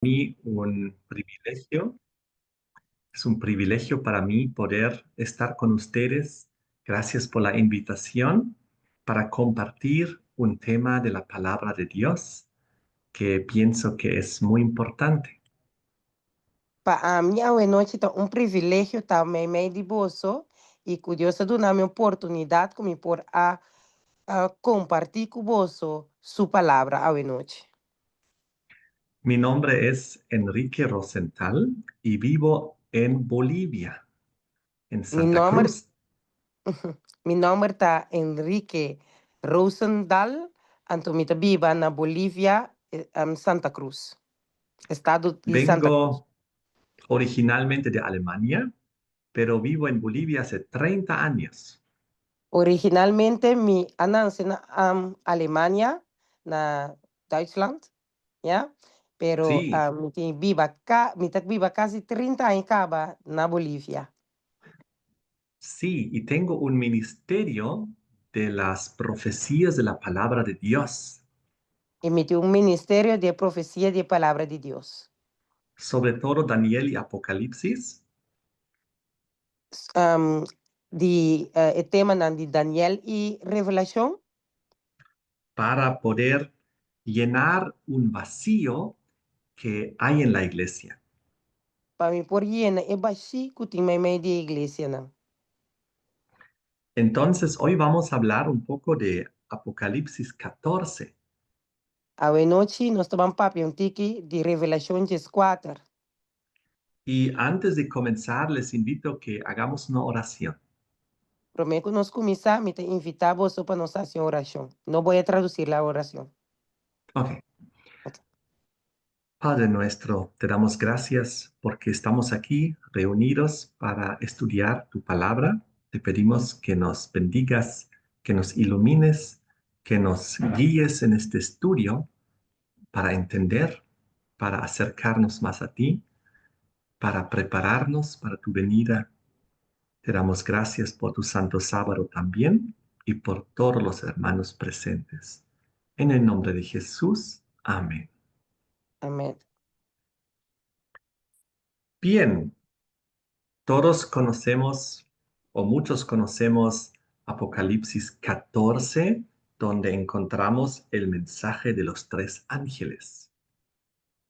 mí un privilegio, es un privilegio para mí poder estar con ustedes. Gracias por la invitación para compartir un tema de la palabra de Dios que pienso que es muy importante. Para mim, a noite tá um privilégio também meio de bolso e que Deus dá uma oportunidade como por a compartilhar com bolso sua palavra a noite. Mi nombre es Enrique Rosenthal y vivo en Bolivia, en Meu Santa nome, Cruz. meu nome tá Enrique Rosendal, então me vivo na Bolívia, Santa Cruz, estado de Santa Cruz. Vengo originalmente de Alemania, pero vivo en Bolivia hace 30 años. Originalmente, mi nace na Alemania, na Duitsland, ya, pero Sí, mi viva casi 30 años acaba na Bolivia. sí, y tengo un ministerio de las profecías de la palabra de Dios, Y me un ministerio de profecía de palabra de Dios. sobre todo Daniel y Apocalipsis, Um, el tema de Daniel y Revelación, para poder llenar un vacío que hay en la iglesia. para mí por llena, es bashi kutimai de iglesia. Na. Entonces, hoy vamos a hablar un poco de Apocalipsis 14. A noche nos toman papi un tiki de Revelación 4. Y antes de comenzar, les invito a que hagamos una oración. Prometo nos começar, me te invitar vos para nos hacer oración. No voy a traducir la oración. Ok. Ok. Padre nuestro, te damos gracias porque estamos aquí reunidos para estudiar tu palabra. Te pedimos que nos bendigas, que nos ilumines, que nos guíes en este estudio para entender, para acercarnos más a ti, para prepararnos para tu venida. Te damos gracias por tu santo sábado también y por todos los hermanos presentes. En el nombre de Jesús, amén. Amén. Bien, todos conocemos o muchos conocemos Apocalipsis 14, donde encontramos el mensaje de los tres ángeles.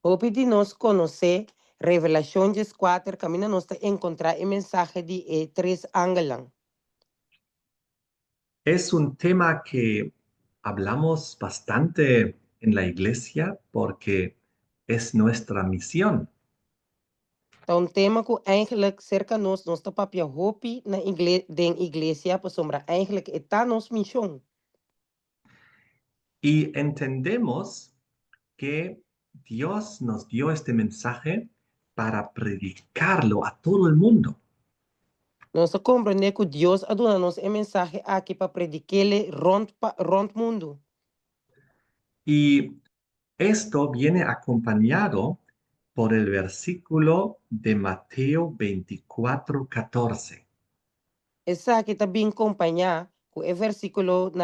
Hope de nos conocer Revelación 4, camina nos te encontrar el mensaje de tres ángeles. Es un tema que hablamos bastante en la iglesia porque es nuestra misión. É um tema que eigenlijk cerca nos te papia hopi na den iglesia por sombra. Eigenlijk está nos misión. Y entendemos que Dios nos dio este mensaje para predicarlo a todo el mundo. Nós compreender que Deus aduna nos el mensaje aqui para predicarle rond mundo. Y esto viene acompañado por el versículo de Mateo 24:14, Essa aqui está bem acompanhar com o versículo de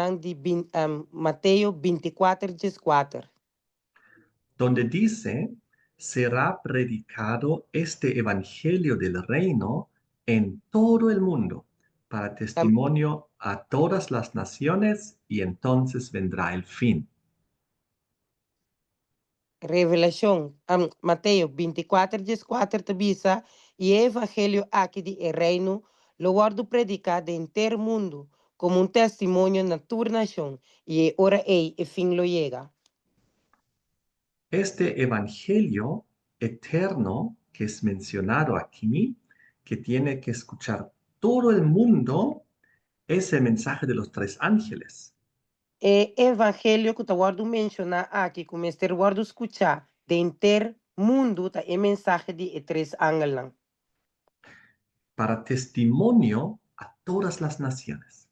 Mateus 24, 4. donde dice, será predicado este evangelio del reino en todo el mundo para testimonio a todas las naciones y entonces vendrá el fin. Revelação, Mateus 24, 4 te bisa, e o evangelho aqui de reino, lo guardo predicado em todo mundo, como um testemunho na tua nação, e ora e fim lo llega. Este evangelio eterno que es mencionado aquí, que tiene que escuchar todo el mundo, es el mensaje de los tres ángeles. E evangelho que te guardo mencionar aqui, como este guardo escuchar, de inteiro mundo, tá e mensagem de três ángeles. Para testimonio a todas las naciones.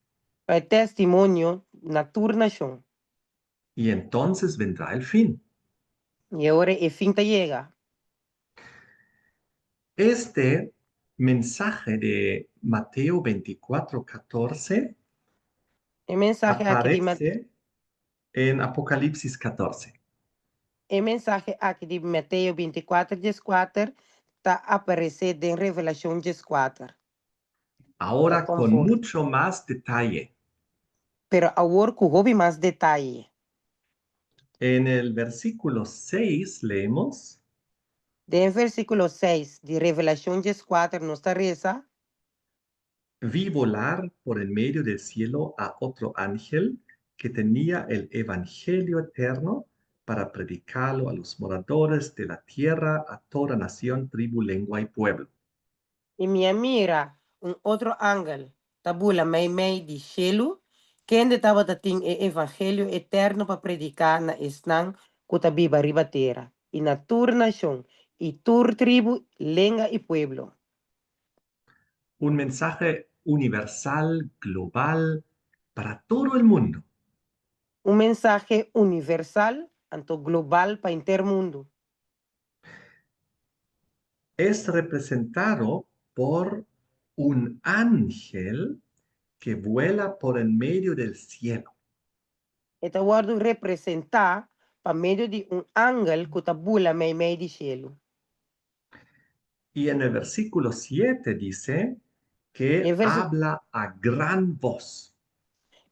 Para testemunho na tua nação. Y entonces vendrá el fin. E ora e fim te llega. Este mensaje de Mateo 24:14 E mensagem aqui de aparece en Apocalipsis 14. El mensaje aquí de Mateo 24:4 está apareciendo en Revelación 14. Está Ahora con conforme. mucho más detalle. Pero ahora que hubo más detalle. En el versículo 6 leemos, En versículo 6 de Revelación 14 nos reza, vi volar por el medio del cielo a otro ángel que tenía el evangelio eterno para predicarlo a los moradores de la tierra, a toda nación, tribu, lengua y pueblo. y me mira un otro ángel, tabula mei de cielo, que estaba tating el evangelio eterno para predicar na esnan kutabiba ribatera, y na tur nación, y tur tribu, lengua y pueblo. Un mensaje universal, global, para todo el mundo. Un mensaje universal, tanto global para intermundo. Es representado por un ángel que vuela por el medio del cielo. Esta guardo representa para medio de un ángel que tabula mei de cielo. Y en el versículo 7 dice En que versi- habla a gran voz.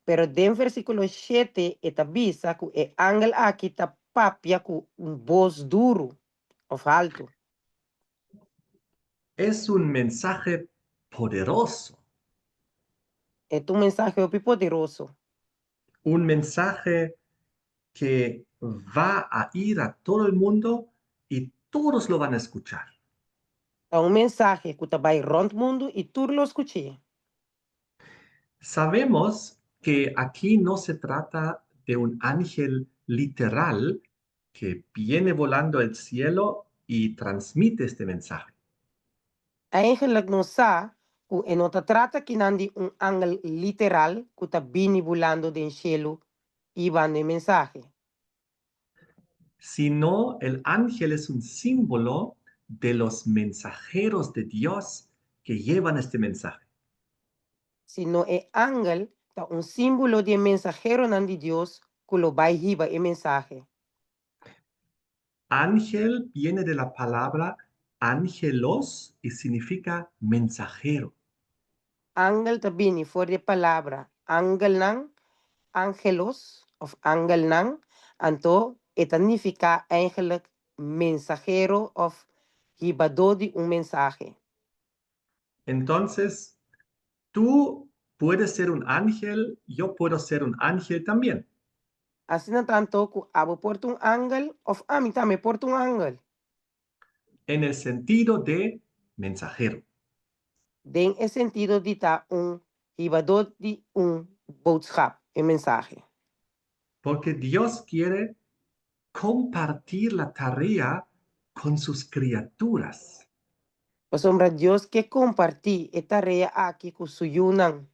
Pero den versículo 7 eta bisa que el ángel aquí está papia con un voz duro o alto. Es un mensaje poderoso, Es un mensaje muy poderoso. un mensaje que va a ir a todo el mundo y todos lo van a escuchar. Es un mensaje que está by rond mundo y tú lo escuché. Sabemos que aquí no se trata de un ángel literal que viene volando al cielo y transmite este mensaje. Eigenlijk no sa que en otra trata que nandi un ángel literal que está bini volando del cielo y van el mensaje. Sino el ángel es un símbolo de los mensajeros de Dios que llevan este mensaje. Sino el ángel está un símbolo de mensajero nandi Dios que lo va a llevar el mensaje. Ángel viene de la palabra ángelos y significa mensajero. Ángel tabini voor de palabra ángel nan, ángelos of ángel nan, anto eta significa eigenlijk mensajero of hibador de un mensaje. Entonces, tú puedes ser un ángel, yo puedo ser un ángel también. Así no tanto que abo porta un ángel of a mí también porta un ángel. En el sentido de mensajero, Den el sentido de ta un hibador de un boodschap, un mensaje. porque Dios quiere compartir la tarea con sus criaturas. Pues hombre, Dios que compartí esta tarea aquí con su yunan,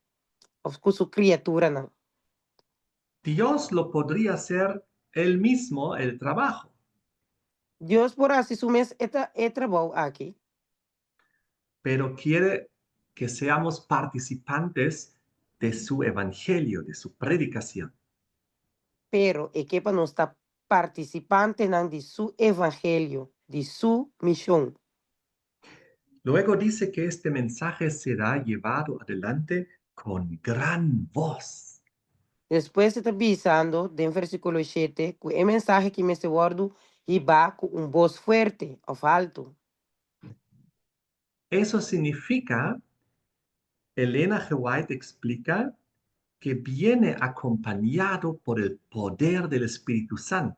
o con su criatura nan. Dios lo podría hacer él mismo el trabajo, Dios por así sumes esta trabajo aquí, pero quiere que seamos participantes de su evangelio, de su predicación. pero equipa no está participante nan de su evangelio, de su misión. Luego dice que este mensaje será llevado adelante con gran voz. Después está avisando, en versículo 7, que el mensaje que me se guardo y va con un voz fuerte o alto. Eso significa, Elena G. White explica, que viene acompañado por el poder del Espíritu Santo.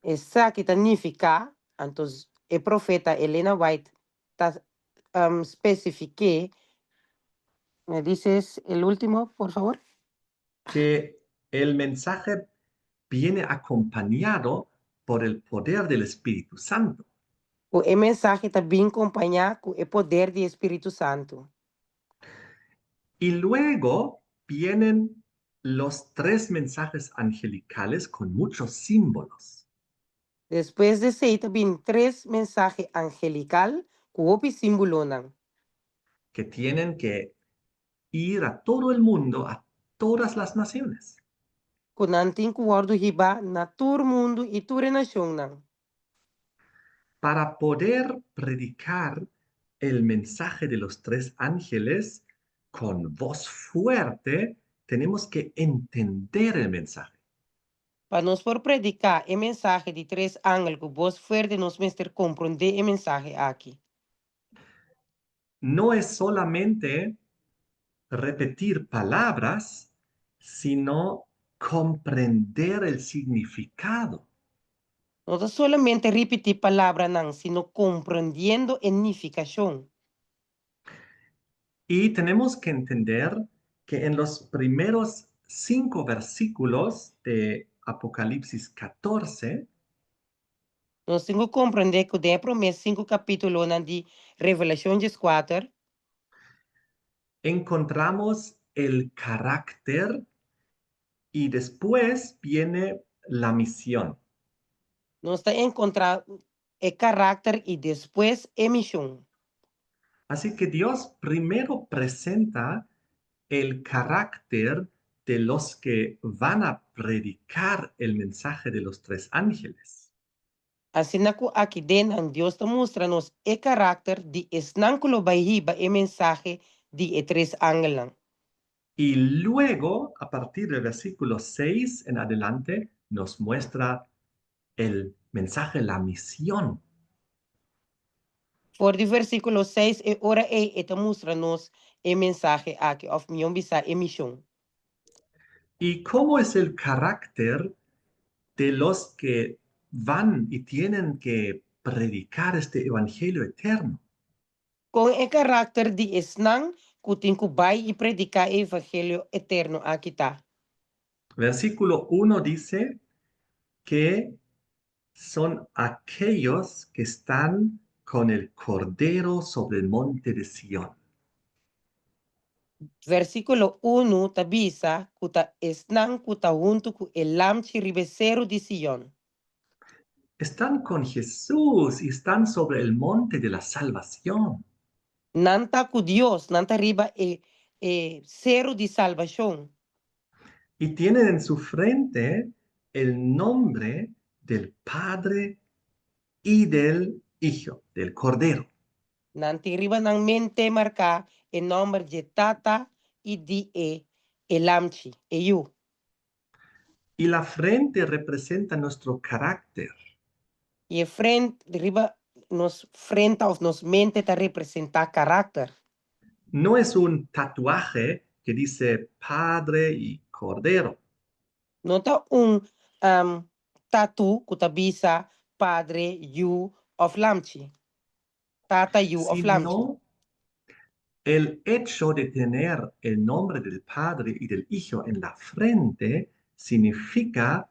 Esa que significa, entonces, el profeta Elena White está especifique, me dices el último, por favor. Que el mensaje viene acompañado por el poder del Espíritu Santo. El mensaje está bien acompañado con el poder del Espíritu Santo. Y luego vienen los tres mensajes angelicales con muchos símbolos Después de ese, también tres mensajes angelical que simbolan. que tienen que ir a todo el mundo, a todas las naciones. kunanting kuwardo hiba na tur mundo y tu renación nan. Para poder predicar el mensaje de los tres ángeles con voz fuerte, tenemos que entender el mensaje. Para nos por predicar el mensaje de tres ángeles con voz fuerte nos mister comprender el mensaje aquí. No es solamente repetir palabras, sino comprender el significado. No es solamente repetir palabras nan, sino comprendiendo la significación. Y tenemos que entender que en los primeros 5 versículos de Apocalipsis 14, Nós temos que compreender que dentro dos 5 capítulos de Revelação 4, encontramos el carácter y después viene la misión. nós está encontrando o caráter e depois a missão. Así que Dios primero presenta el carácter de los que van a predicar el mensaje de los tres ángeles. Assim, aqui dentro, Deus está mostrando o caráter de esnanculo baihiba e mensagem de três ángeles. Y luego, a partir del versículo 6 en adelante, nos muestra el mensaje, la misión. Por de versículo 6, e ora está mostrando a mensagem aqui, of minha bisa a missão. ¿Y cómo es el carácter de los que van y tienen que predicar este evangelio eterno? Com o caráter de esnan, que vai e predicar o evangelho eterno aqui está. Versículo 1 dice que son aquellos que están con el Cordero sobre el monte de Sión. Versículo 1 tabisa kuta esnan kuta junto ku elam chiribesero de Sion. Están con Jesús y están sobre el monte de la salvación. Nanta ku Dios, nanta riba cero de salvación. Y tienen en su frente el nombre del Padre y del Hijo, del Cordero. Nanti riba nang mente marca el nombre de tata y de elamchi, eu. Y la frente representa nuestro carácter. Y frente riba nos frente of nos mente ta representa carácter. No es un tatuaje que dice Padre y Cordero, Nota tatu kutabisa padre you of lamchi. Tata you of lamchi. sino el hecho de tener el nombre del Padre y del Hijo en la frente significa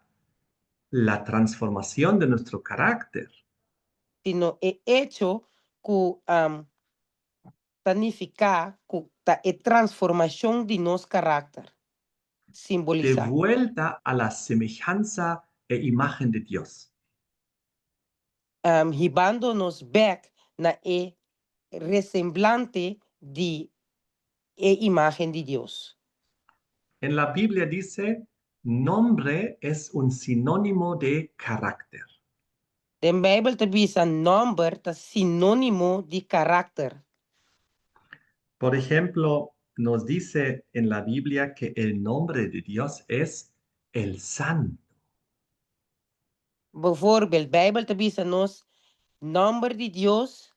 la transformación de nuestro carácter. Sino e hecho ku tanificar ku ta e transformación de nos carácter. De Simboliza. vuelta a la semejanza e imagen de Dios. Hibando nos back na e resemblante de imagen de Dios. En la Biblia dice, nombre es un sinónimo de carácter. Den Bijbel te bisa number ta sinónimo de carácter. Por ejemplo, nos dice en la Biblia que el nombre de Dios es el Santo. Bijvoorbeeld, Bijbel te bisa nos nombre de Dios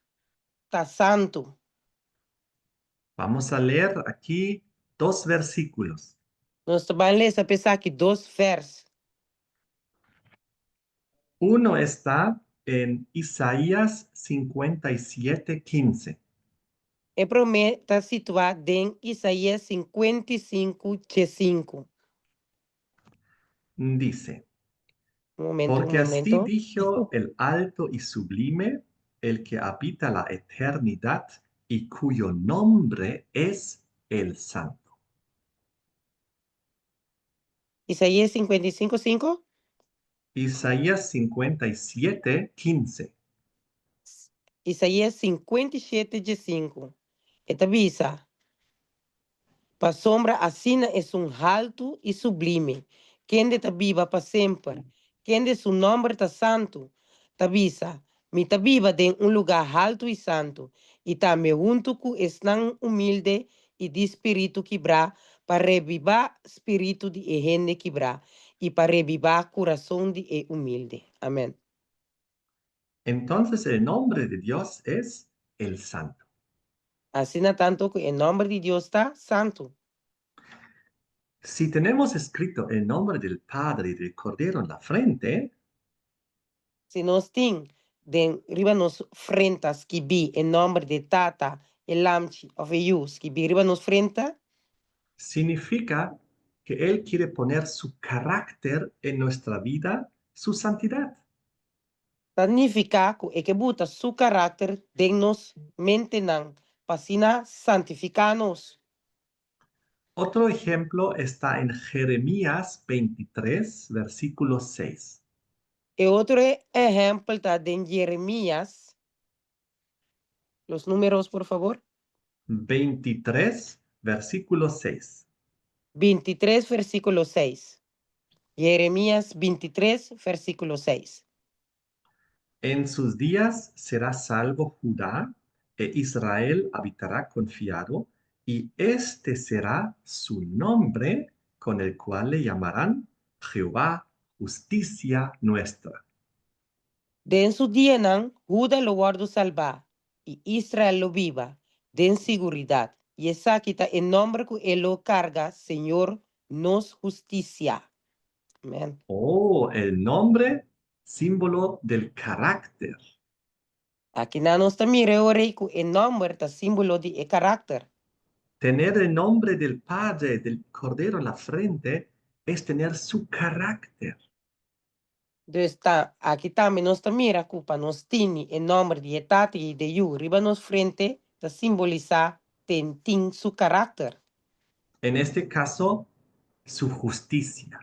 ta santo. Vamos a leer aquí 2 versículos. Nos te van lezen pensar que 2 vers. Uno está en Isaías 57:15. E prometa situado em Isaías 55:5. Dice, Un momento, un porque así momento. dijo el alto y sublime, el que habita la eternidad y cuyo nombre es el Santo. Isaías 55:5. Isaías 57:15. Isaías 57:5. Esta visa, para sombra, assina é alto e sublime, quien de viva para siempre, quien de su nombre está santo, tabisa, mi viva de un lugar alto y santo, y también junto con están humilde y de espíritu quebra, para revivar espíritu de gente quebra, y para revivar corazón de humilde. Amén. Entonces el nombre de Dios es el Santo. Así na tanto que el nombre de Dios está santo. Si tenemos escrito el nombre del Padre y del Cordero en la frente, Si nos tin, den riba nos frentas que vi en nombre de Tata, el Lamchi of Yus, que vi riba nos frenta, significa que Él quiere poner su carácter en nuestra vida, su santidad. significa que buta su carácter de nos mentenan, pasina santificanos. Otro ejemplo está en Jeremías 23, versículo 6. Y otro ejemplo está de Jeremías, los números por favor, 23, versículo 6. 23 versículo 6. Jeremías 23 versículo 6. En sus días será salvo Judá e Israel habitará confiado, y este será su nombre con el cual le llamarán Jehová, justicia nuestra. Den su dienan, Judá lo guardo salva, y Israel lo viva, den seguridad. Y esa quita en nombre que él lo carga, Señor, nos justicia. Amén. Oh, el nombre, símbolo del carácter. Aquí no nos mire ore que en nombre está símbolo de carácter. Tener el nombre del Padre, del Cordero en la frente, es tener su carácter. Entonces está, aquí también nos mira que nos tiene en nombre de tati y de yu, arriba nos frente, está simboliza ten su carácter. En este caso, su justicia.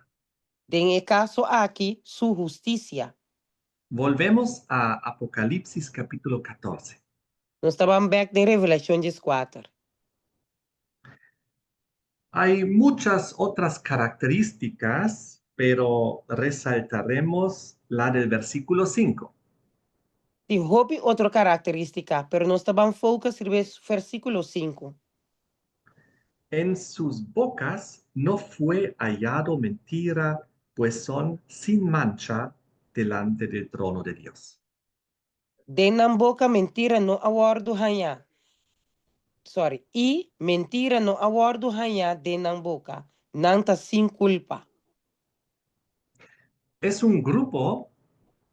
En el caso aquí, su justicia. Volvemos a Apocalipsis capítulo 14. Nós estamos back de Revelación 4. Hay muchas otras características, pero resaltaremos la del versículo 5. Tem hobby outra característica, pero nós estamos focus en versículo 5. En sus bocas no fue hallado mentira, pues son sin mancha delante del trono de Dios. De nan boca mentira no awardo hanya. Sorry. Y mentira no awardo hanya de nan boca. Nanta sin culpa. Es un grupo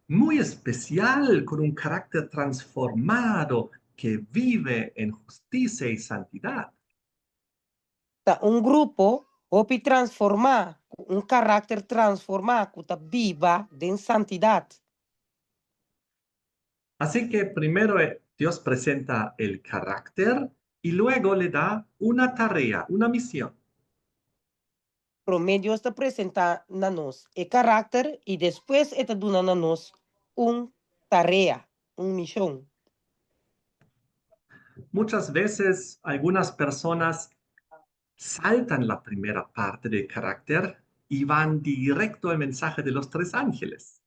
muy especial, con un carácter transformado, que vive en justicia y santidad. Ta un grupo hopi transformar, un carácter transformar, que ta viva de santidad. Así que primero Dios presenta el carácter y luego le da una tarea, una misión. Promedio está presenta na nos el carácter y después está dando na nos un tarea, un misión. Muchas veces algunas personas saltan la primera parte del carácter y van directo al mensaje de los tres ángeles.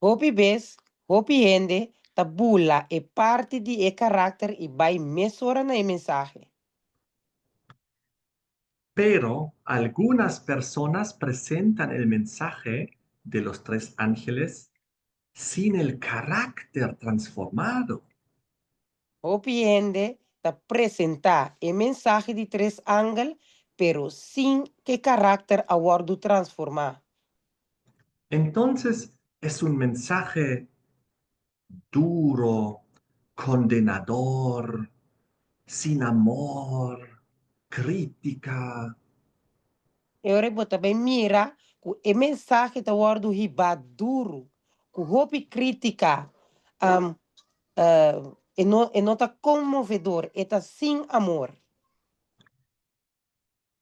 Hopi ves, hopi ende, tabula e parte di e carácter e vai mesora na e mensaje. Pero algunas personas presentan el mensaje de los tres ángeles sin el carácter transformado. Hopi ende, ta presenta e mensaje di tres ángel, pero sin que carácter aguardo transformar. Entonces es un mensaje duro, condenador, sin amor, crítica. E ora bota bem mira, que e mensaje ta aguardo riba duro, que hopi crítica, um, e não tá conmovedor, e tá sem amor.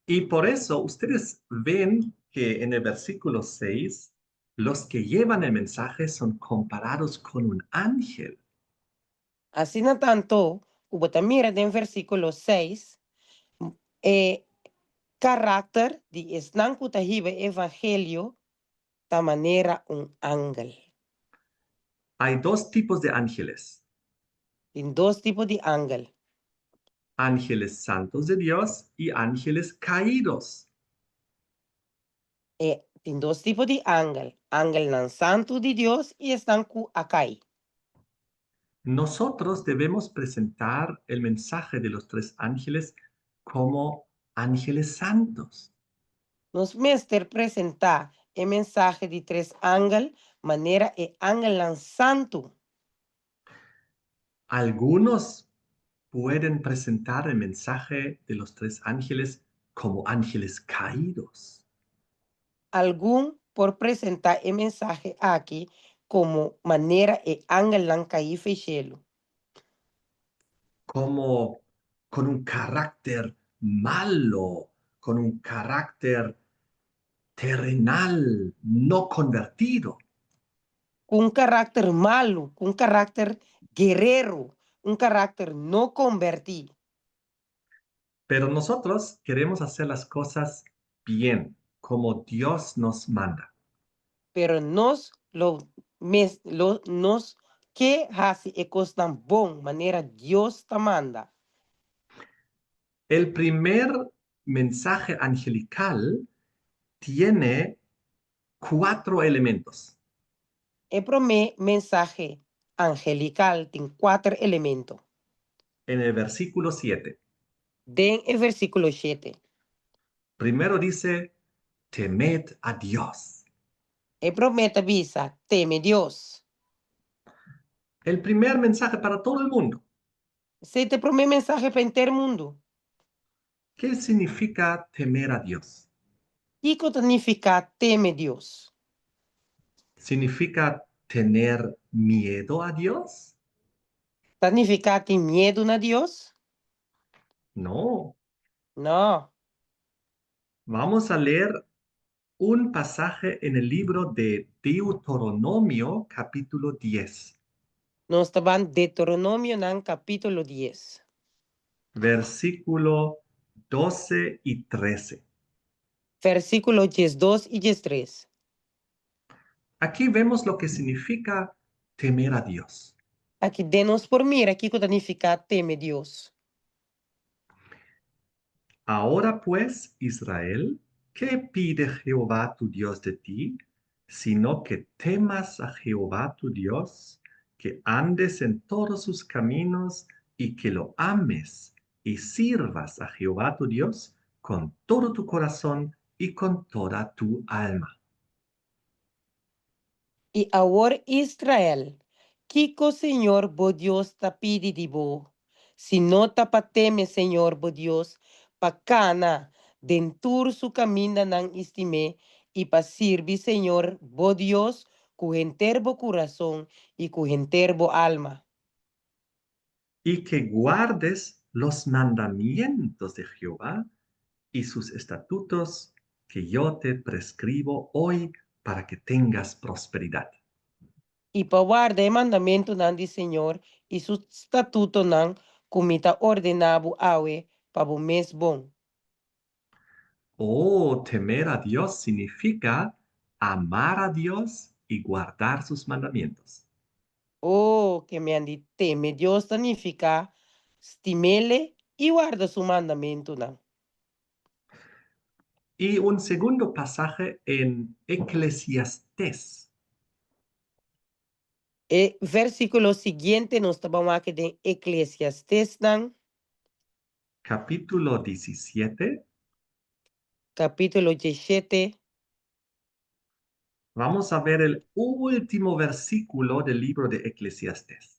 Y por eso ustedes ven que en el versículo 6, los que llevan el mensaje son comparados con un ángel. Assim, no tanto, o bota mira em versículo 6, karakter di isnang kutahiba evangelio ta manera un ángel. Hay dos tipos de ángeles. In dos tipos de ángel. Ángeles santos de Dios y ángeles caídos. In dos tipos de ángel. Ángel nan santo de Dios y están ku acá. Nosotros debemos presentar el mensaje de los tres ángeles como ángeles santos. Nos mester presentar el mensaje de tres ángel, manera ángel nan santo. Algunos pueden presentar el mensaje de los tres ángeles como ángeles caídos. Algún por presentar el mensaje aquí como manera ángel nan caí fechelo. Como con un carácter malo, con un carácter terrenal, no convertido. Un carácter malo, un carácter guerrero, un carácter no convertido. Pero nosotros queremos hacer las cosas bien, como Dios nos manda. Pero nos que hace e costan bon manera Dios te manda. El primer mensaje angelical tiene cuatro elementos. El primer mensaje angelical tiene cuatro elementos. En el versículo 7, Den el versículo 7. primero dice, temed a Dios. El promete avisa, teme Dios. El primer mensaje para todo el mundo. Ese es el primer mensaje para el mundo. ¿Qué significa temer a Dios? ¿Qué significa teme Dios? ¿Significa tener miedo a Dios? ¿Significa tener miedo a Dios? No. No. Vamos a leer un pasaje en el libro de Deuteronomio, capítulo 10, No estaban Deuteronomio en capítulo 10. versículo 12 y 13. Versículo 2 y 3. Aquí vemos lo que significa temer a Dios. Aquí denos por mira qué significa teme Dios. Ahora pues, Israel, ¿qué pide Jehová tu Dios de ti? Sino que temas a Jehová tu Dios, que andes en todos sus caminos y que lo ames y sirvas a Jehová tu Dios con todo tu corazón y con toda tu alma. Y ahora Israel, Kiko Señor bo Dios ta pidi di bo. Si no tapateme Señor bo Dios, pa cana, dentur su camina nan istime, y pa sirvi Señor bo Dios, cu enterbo corazón y cu enterbo alma. Y que guardes los mandamientos de Jehová y sus estatutos que yo te prescribo hoy para que tengas prosperidad. Y pa guarda el mandamiento nan di Señor, y su estatuto nan, kumita ordenabo awe, pa bo mes bon. Oh, temer a Dios significa amar a Dios y guardar sus mandamientos. Oh, que me han dit, teme Dios significa stimele y guarda su mandamiento. ¿No? Y un segundo pasaje en Eclesiastés, El versículo siguiente nos vamos a quedar en Eclesiastés, ¿no? capítulo 17. Capítulo 17. Vamos a ver el último versículo del libro de Eclesiastés.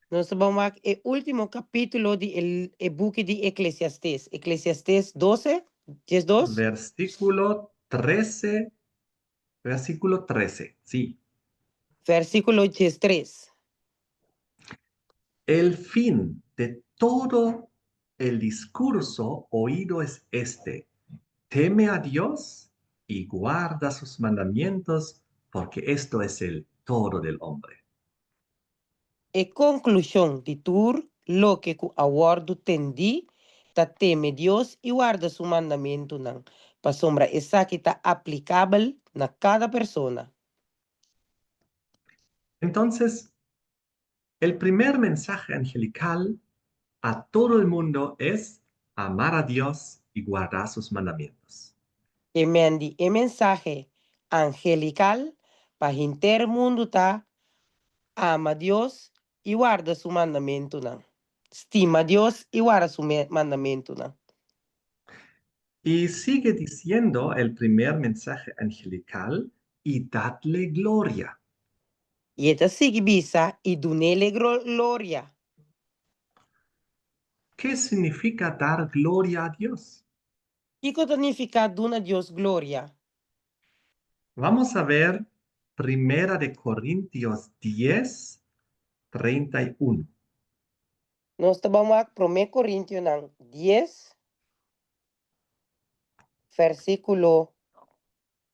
Nos vamos a el último capítulo del buque de Eclesiastés. Eclesiastés 12, 12. Versículo 13, versículo 13, sí. Versículo 3. El fin de todo el discurso oído es este: teme a Dios y guarda sus mandamientos, porque esto es el todo del hombre. En conclusión de tour lo que ku awardo tendi, ta teme Dios y guarda su mandamiento nan. Pa sombra esa que está aplicable na cada persona. Entonces, el primer mensaje angelical a todo el mundo es amar a Dios y guardar sus mandamientos. Que mendi e mensaje angelical pa hinter mundo ta ama Dios y guarda su mandamiento nan. Estima a Dios y guarda su mandamiento nan. Y sigue diciendo el primer mensaje angelical, y dadle gloria. Y esta sigue bisa y dunele gloria. ¿Qué significa dar gloria a Dios? ¿Y qué significa duna Dios gloria? Vamos a ver Primera de Corintios 10:31. Nós vamos a 1 Coríntios 10, versículo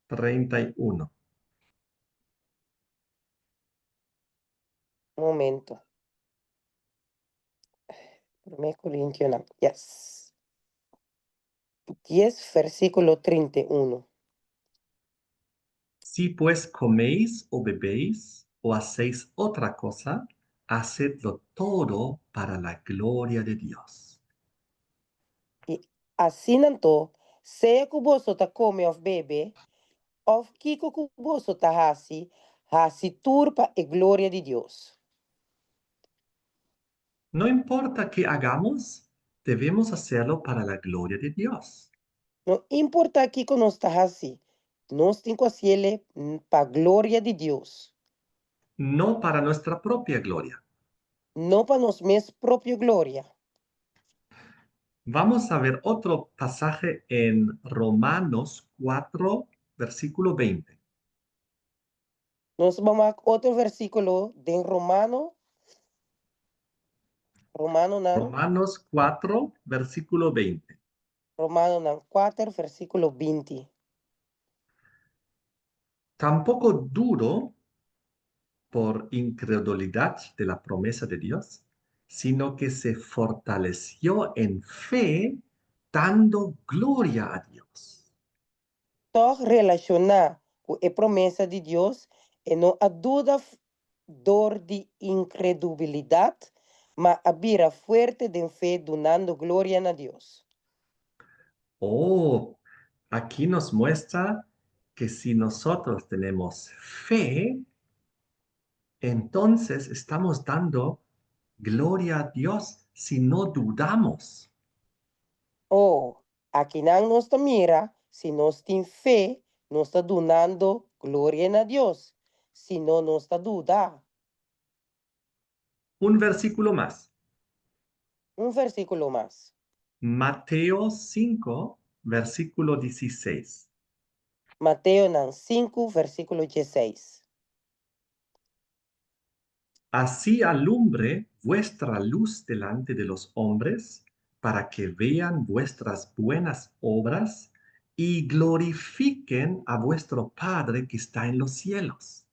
31. momento. 1 Coríntios yes. 10, versículo 31. Si pues coméis o bebéis o hacéis otra cosa, hacedlo todo para la gloria de Dios. Y así nanto, sea que vos ta come of bebe, of kiko que vos ta hasi turpa e gloria de Dios. No importa qué hagamos, debemos hacerlo para la gloria de Dios, No importa kiko nos ta hasi, nos tinko asiele pa gloria de Dios. no para nuestra propia gloria. No para nos mes propio gloria. Vamos a ver otro pasaje en Romanos 4, versículo 20. Nos vamos a otro versículo de Romano Romanos 4, versículo 20. 4, versículo 20. Tampoco duro por incredulidad de la promesa de Dios, sino que se fortaleció en fe, dando gloria a Dios. Toch relacionar con la promesa de Dios y no a duda door de incredulidad, ma abira fuerte de fe donando gloria a Dios. Oh, aquí nos muestra que si nosotros tenemos fe, entonces estamos dando gloria a Dios si no dudamos. Oh, aquí no nos mira, si nos tiene fe, nos está donando gloria a Dios, si no nos está duda. Un versículo más. Un versículo más. Mateo 5, versículo 16. Mateo 5, versículo 16. Así alumbre vuestra luz delante de los hombres, para que vean vuestras buenas obras y glorifiquen a vuestro Padre que está en los cielos.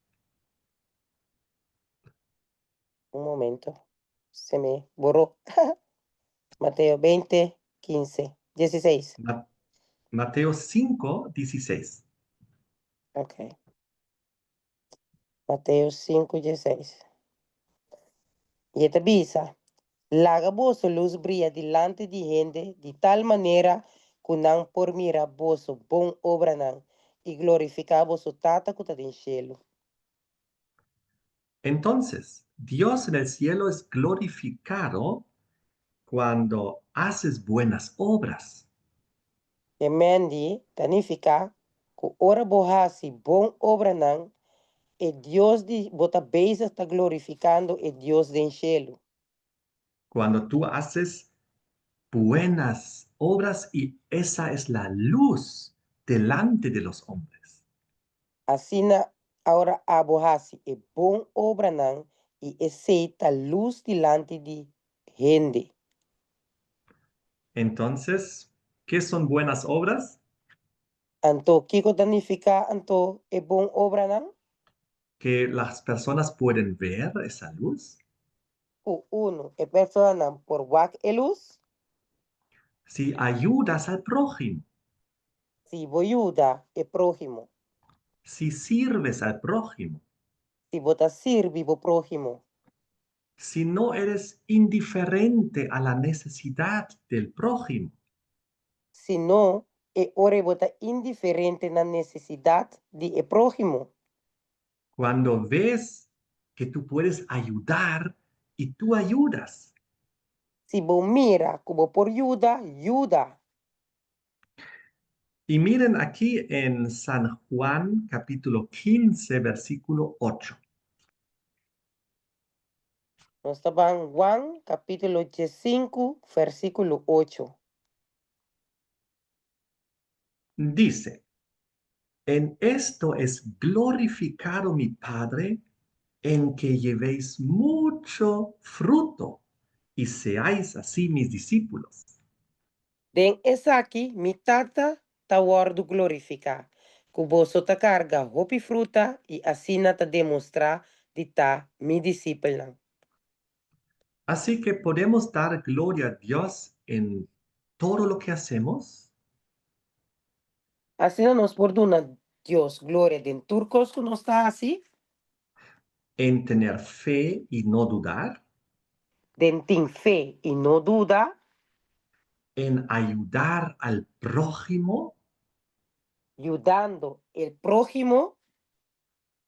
Un momento. Se me borró. Mateo 20, 15, 16. Ma- Mateo 5, 16. Ok. Mateo 5, 16. Y esta visa. Laga vosso luz brilla delante de gente de tal manera que nan por mira vosso bom obra nan y glorificar vosso tata que está en cielo. Entonces, Dios en el cielo es glorificado cuando haces buenas obras. E mendi tanifica que ora bohasi bom obra nan e Dios de bota beisa está glorificando e Dios den cielo. Cuando tú haces buenas obras y esa es la luz delante de los hombres. Assim ahora abohasi e bom obra nan e aceita luz delante de gente. Entonces, ¿qué son buenas obras? Anto, kiko tanifica anto e bom obra nan? Que las personas pueden ver esa luz. uno, e persona por wak elus, si ayudas al prójimo, si boyuda e prójimo, si sirves al prójimo, si bota sirvi bo prójimo, si no eres indiferente a la necesidad del prójimo, si no, e ore bota indiferente na necessidad di e prójimo, cuando ves que tú puedes ayudar y tú ayudas. si bo mira como por yuda, yuda. Y miren aquí en San Juan capítulo 15, versículo 8. Nós estamos em Juan, capítulo 5, versículo 8. Dice, en esto es glorificado mi Padre, en que llevéis mucho fruto y seáis así mis discípulos. Den esaki mi tata ta wardu glorificar. Kuboso ta carga hopi fruta e assina ta demostrar de ta mi discípula. Así que podemos dar gloria a Dios en todo lo que hacemos, Assina nos perdona Dios gloria den turcos que nos está así, en tener fe y no dudar, den tin fe e no duda, en ayudar al prójimo ayudando el prójimo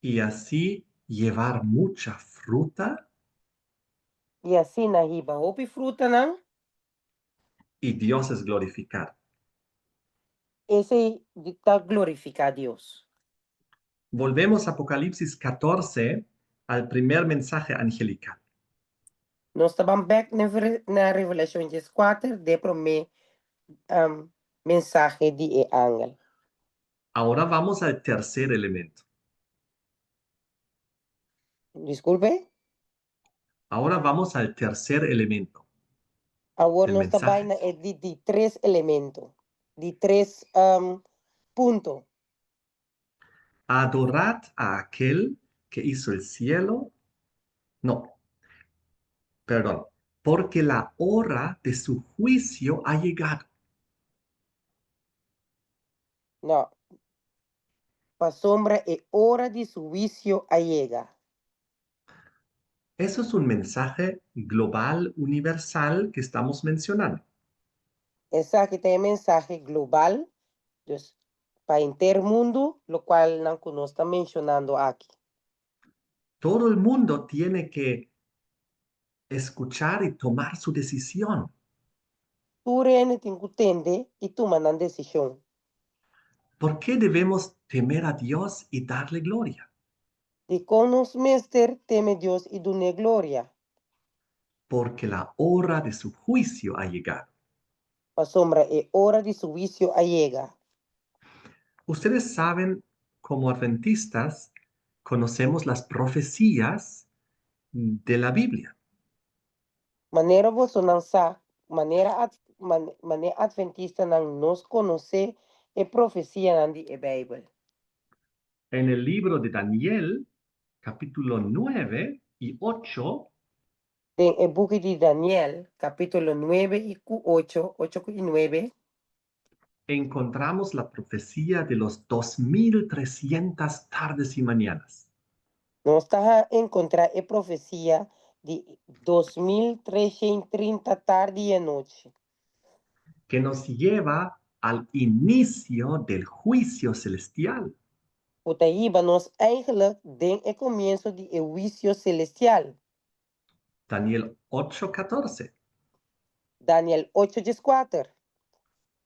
y así llevar mucha fruta e assina riba hopi fruta nan, y Dios es glorificado. ese está glorificar a Dios. Volvemos a Apocalipsis 14 al primer mensaje angelical. Nós estamos back na Revelação 4, de pro me mensaje de ángel. Ahora vamos al tercer elemento. Disculpe, Ahora vamos al tercer elemento agora del nós mensaje. trabalhamos de três elementos, de três puntos. Adorad a aquel que hizo el cielo. No, perdón. Porque la hora de su juicio ha llegado. Não, para sombra é hora de su juicio llega. Eso es un mensaje global, universal que estamos mencionando. Essa aqui tem mensagem global, dus, para intermundo, lo qual não nós está mencionando aqui. Todo el mundo tiene que escuchar y tomar su decisión. Tu rene tem que entender e tomar uma decisão. ¿Por qué debemos temer a Dios y darle gloria? De con nos mester teme Dios e dune gloria. Porque la hora de su juicio ha llegado. Para sombra é hora de su juicio llega. Ustedes saben, como adventistas, conocemos las profecías de la Biblia. Maneira você não sabe, maneira adventista não nos conhece e profecia não de Bíblia. En el libro de Daniel, capítulo 9 y 8, Em o book de Daniel, capítulo 9 e 8, 8 e 9, encontramos la profecía de los 2300 tardes y mañanas, nós está a encontrar a profecia de 2330 tarde e noite, que nos lleva al inicio del juicio celestial. o Taíba nós eigenlijk den o começo de juízo celestial. Daniel 8:14. Daniel 8:4.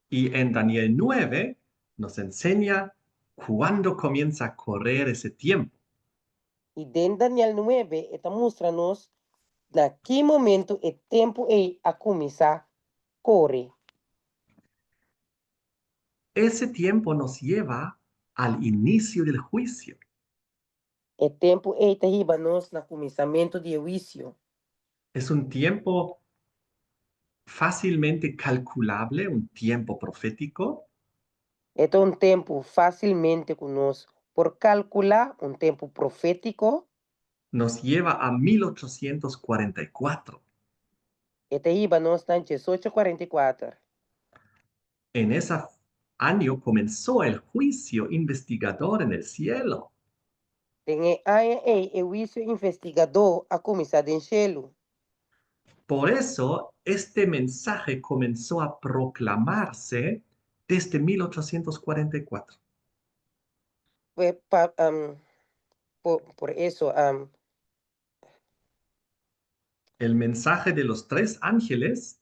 Y en Daniel 9 nos enseña cuándo comienza a correr ese tiempo. E dentro Daniel 9, está mostrando-nos na que momento o tempo é a começar a correr. Ese tiempo nos lleva al inicio del juicio. O tempo é arriba nós no começamento de juízo. Es un tiempo fácilmente calculable, un tiempo profético, É um tempo facilmente conosco por calcular um tempo profético nos lleva a 1844. Esta iba no está en 1844. En ese año comenzó el juicio investigador en el cielo. Tem o juízo investigador a começar em Shelo. Por eso este mensaje comenzó a proclamarse desde 1844. Por isso, El mensaje de los tres ángeles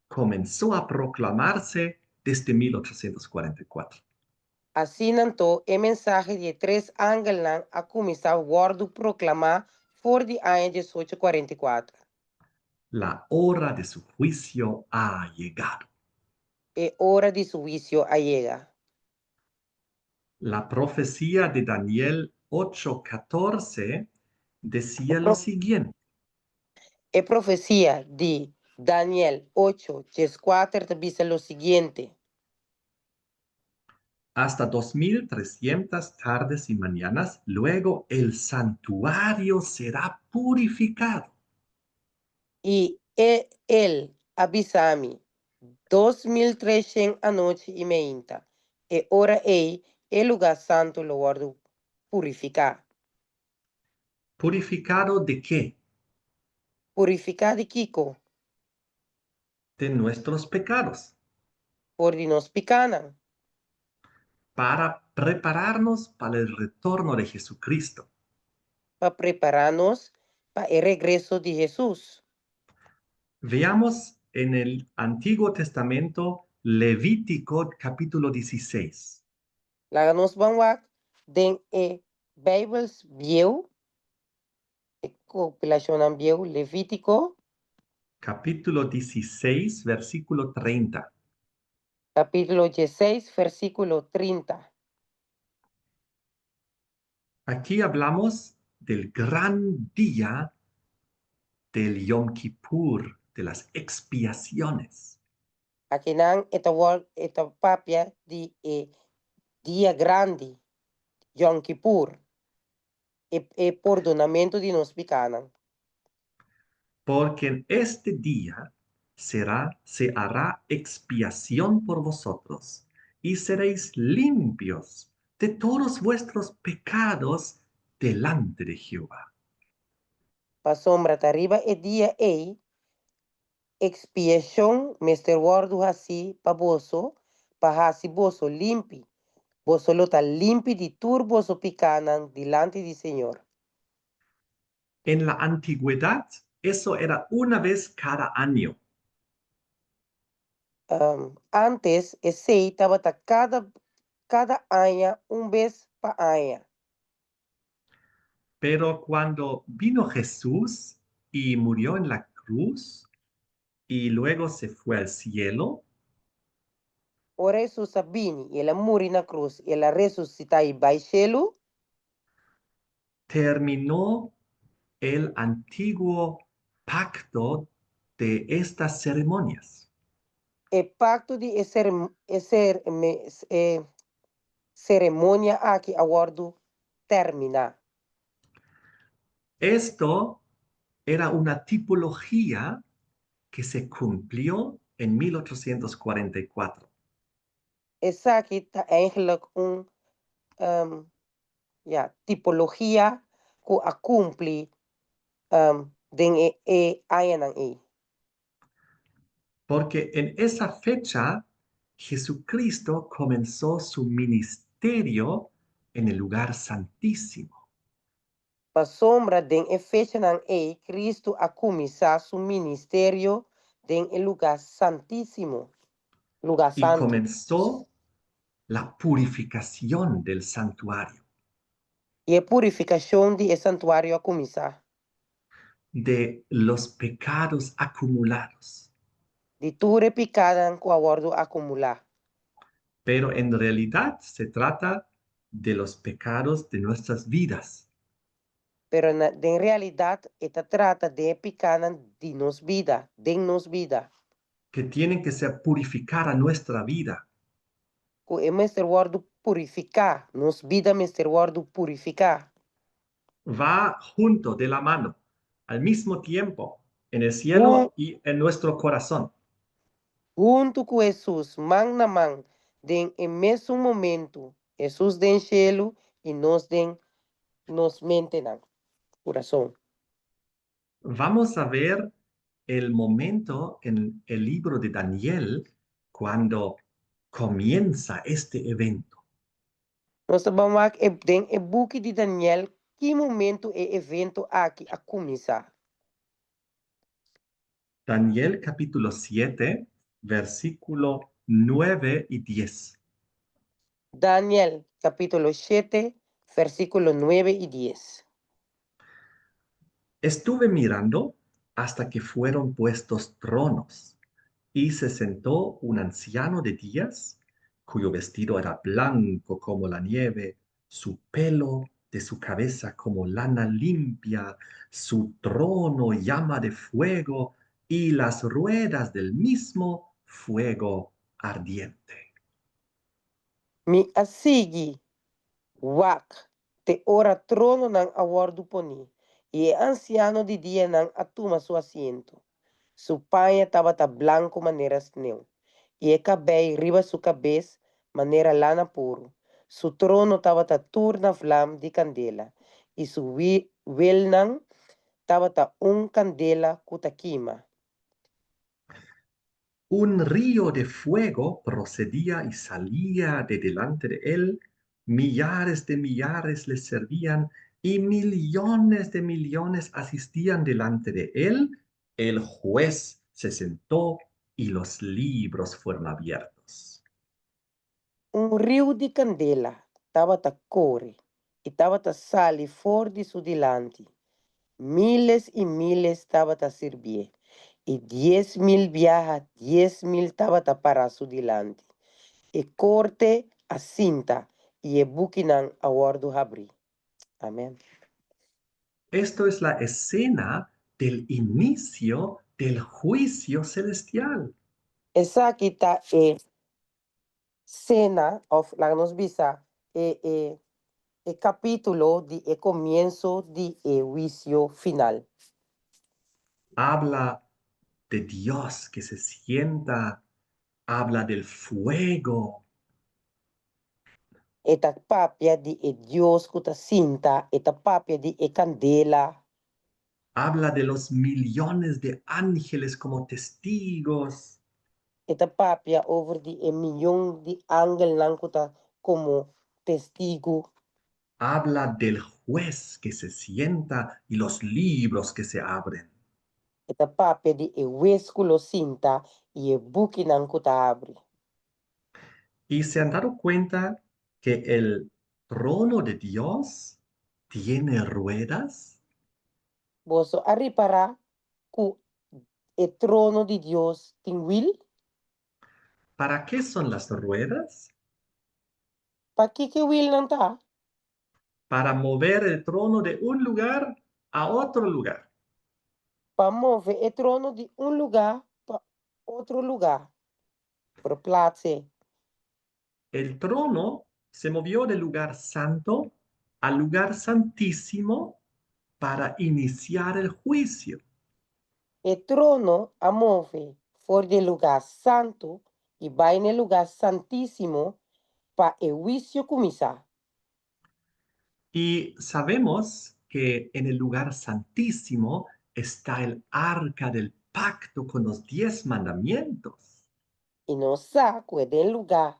comenzó a proclamarse desde 1844. assim nanto, a mensagem de três ángeles a começar a word proclamar por de ano 1844. La hora de su juicio ha llegado. É hora de su juízo a llega. La profecía de Daniel 8:14 É, decía lo siguiente. é profecia de Daniel 8, 4, diz o seguinte. Hasta 2300 tardes y mañanas, luego el santuario será purificado. E ele avisa-me 2300 a noite e meia. E ora é lugar santo lo guardo purificar. ¿Purificado de qué? Purificar de Kiko, De nuestros pecados, por de nos picanan, para prepararnos para el retorno de Jesucristo. para prepararnos para el regreso de Jesús. Veamos en el Antiguo Testamento Levítico capítulo 16. Lá nos vamos den Bibles view, compilación view, Levítico, Capítulo 16, versículo 30. capítulo 16, versículo 30. Aquí hablamos del gran día del Yom Kippur, de las expiaciones. Aqui não esta papia de dia grande, Yom Kippur, e perdonamento de nos picanan. Porque en este día se hará expiación por vosotros y seréis limpios de todos vuestros pecados delante de Jehová. Pa sombra tá arriba e dia expiação, Mr. Word assim, pa boso, pa hasi boso limpi. Boso lo tá limpi de tur boso picanan delante de Senhor. En la antigüedad, eso era una vez cada año. Antes, esse tava tá cada ano, vez pa ano. Pero cuando vino Jesús y murió en la cruz y luego se fue al cielo, Ora Jesus sabini, ela muri na cruz, ela ressuscita e baixelo, terminó el antiguo pacto de estas ceremonias. e pacto de cerimônia aqui aguardo terminar. Esto era una tipología que se cumplió en 1844. Essa aqui está eigenlijk ja, tipologia que a cumpre den ayan Porque en esa fecha Jesucristo comenzó su ministerio en el lugar santísimo Pa sombra den fecha ng Cristo a começar su ministerio den el lugar santísimo, lugar y santo. comenzó la purificación del santuario, E a purificação de santuário a começar. de los pecados acumulados. De ture picada com aguardo acumular. Pero en realidad se trata de los pecados de nuestras vidas, Pero en realidad, esta trata de picada de nos vida. que tienen que ser purificar a nuestra vida. Que é Mr. Word purificar, nos vida Mr. Word purificar. va junto de la mano, al mismo tiempo, en el Un, cielo y en nuestro corazón. junto com Jesus, mão na mão, den em mesmo momento, Jesus den cielo e nos mente na coração. Vamos a ver el momento en el libro de Daniel cuando comienza este evento. Nós vamos den e book de Daniel, que momento e evento aqui a começar. Daniel capítulo 7, versículo 9 y 10. Daniel, capítulo 7, versículos 9 y 10. Estuve mirando hasta que fueron puestos tronos y se sentó un anciano de días, cuyo vestido era blanco como la nieve, su pelo de su cabeza como lana limpia, su trono llama de fuego y las ruedas del mismo fuego ardiente. Mi asigi, wak, te ora trono ng awardo poni, e anciano de dia ng atuma su asiento. Su paña estaba blanco manera sneu, e cabello riba su cabeça manera lana puro. Su trono estaba turna flam de candela, e su welnang estaba un candela kutaquima. Un río de fuego procedía y salía de delante de él, millares de millares le servían y millones de millones asistían delante de él. El juez se sentó y los libros fueron abiertos. Un rio de candela estaba corre e estaba sali fora de su delante. Miles y miles estaba servir. Y 10.000 viaja, 10.000 estaba para su delante. E corte a cinta y e buquinan a guardo abri. Amén. Esto es la escena del inicio del juicio celestial. Esa aqui está cena, of la nos visa, capítulo de comienzo de juicio final. Habla de Dios que se sienta, habla del fuego, Eta papia de Dios kuta cinta, eta papia de candela, habla de los millones de ángeles como testigos, eta papia over de millón de ángel nan kuta como testigo, habla del juez que se sienta y los libros que se abren. eta papia de huesculo cinta y buki nan kuta abre. Y se han dado cuenta que el trono de Dios tiene ruedas. Boso arripara ku el trono de Dios tin will, ¿Para qué son las ruedas? pa que will nan ta? Para mover el trono de un lugar a otro lugar. Pa move el trono de un lugar pa otro lugar. Por place. El trono se movió del lugar santo al lugar santísimo para iniciar el juicio. El trono a move for del lugar santo y va en el lugar santísimo para el juicio comienzar. Y sabemos que en el lugar santísimo está el arca del pacto con los 10 mandamientos. Y no saco del lugar,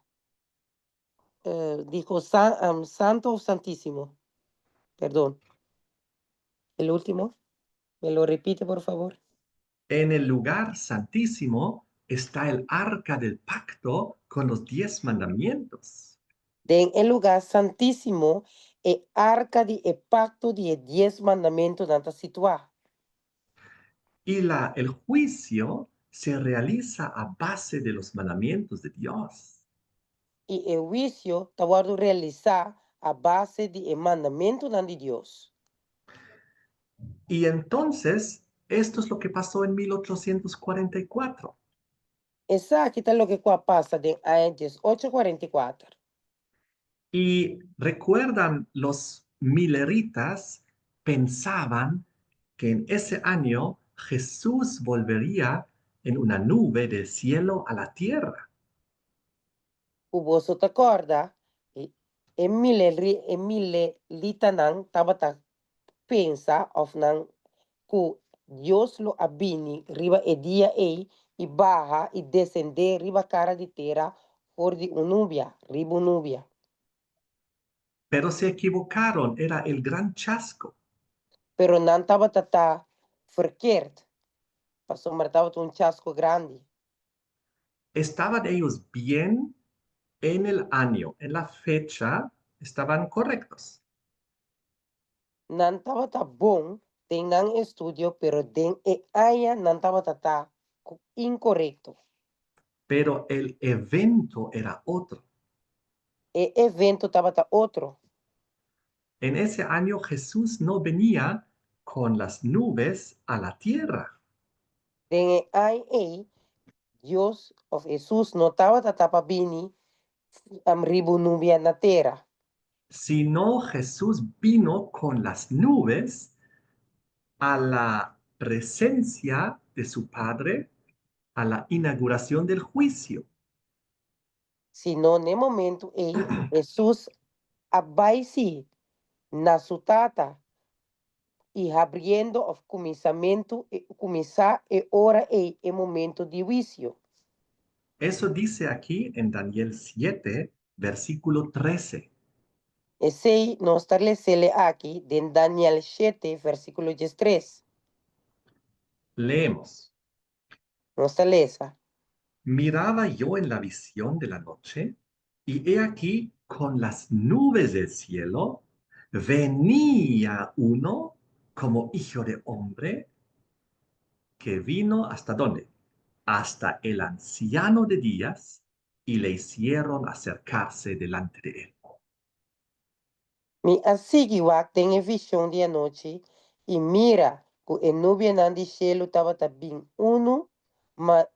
dijo santo o santísimo. Perdón. El último, ¿me lo repite, por favor? En el lugar santísimo está el arca del pacto con los 10 mandamientos. En el lugar santísimo, el arca de el pacto de 10 mandamientos danta situar. Y el juicio se realiza a base de los mandamientos de Dios. Y el juicio te voy a realizar a base de el mandamiento de Dios. Y entonces, esto es lo que pasó en 1844. Esa aquí está lo que pasa de años 844. Y recuerdan los mileritas pensaban que en ese año Jesús volvería en una nube del cielo a la tierra. Ubo so ta corda, Emile litanang tabata pensa of nang ku Dios lo abini riba e dia e baja e descender riba cara di terra for di unubia, riba unubia. Pero se equivocaron, era el gran chasco. Pero nan tabata ta verkeerd, paso martaba un chasco grande. Estaban ellos bien en el año, en la fecha, estaban correctos. Nan tabata bom, den nan estudio, pero den e aya nan tabata ta incorrecto. Pero el evento era otro. E evento tabata otro. En ese año Jesús no venía con las nubes a la tierra, Den e ai Dios of Jesus no tabata tapa bini am ribu nubia na terra. sino Jesús vino con las nubes a la presencia de su Padre, a la inauguración del juicio. Sino ne momento Jesus abaisi na sutata e abriendo of começamento e começar e ora e momento de juicio. Eso dice aquí en Daniel 7, versículo 13. E sei nós establecele aqui den Daniel 7, versículo 3. Leemos. Nós estabelece. Miraba yo en la visión de la noche, y he aquí con las nubes del cielo venía uno como hijo de hombre que vino hasta dónde? Hasta el anciano de días y le hicieron acercarse delante de él. Me asigiwa tem visão de noite e mira que a nuvem de cielo estava bem uno ma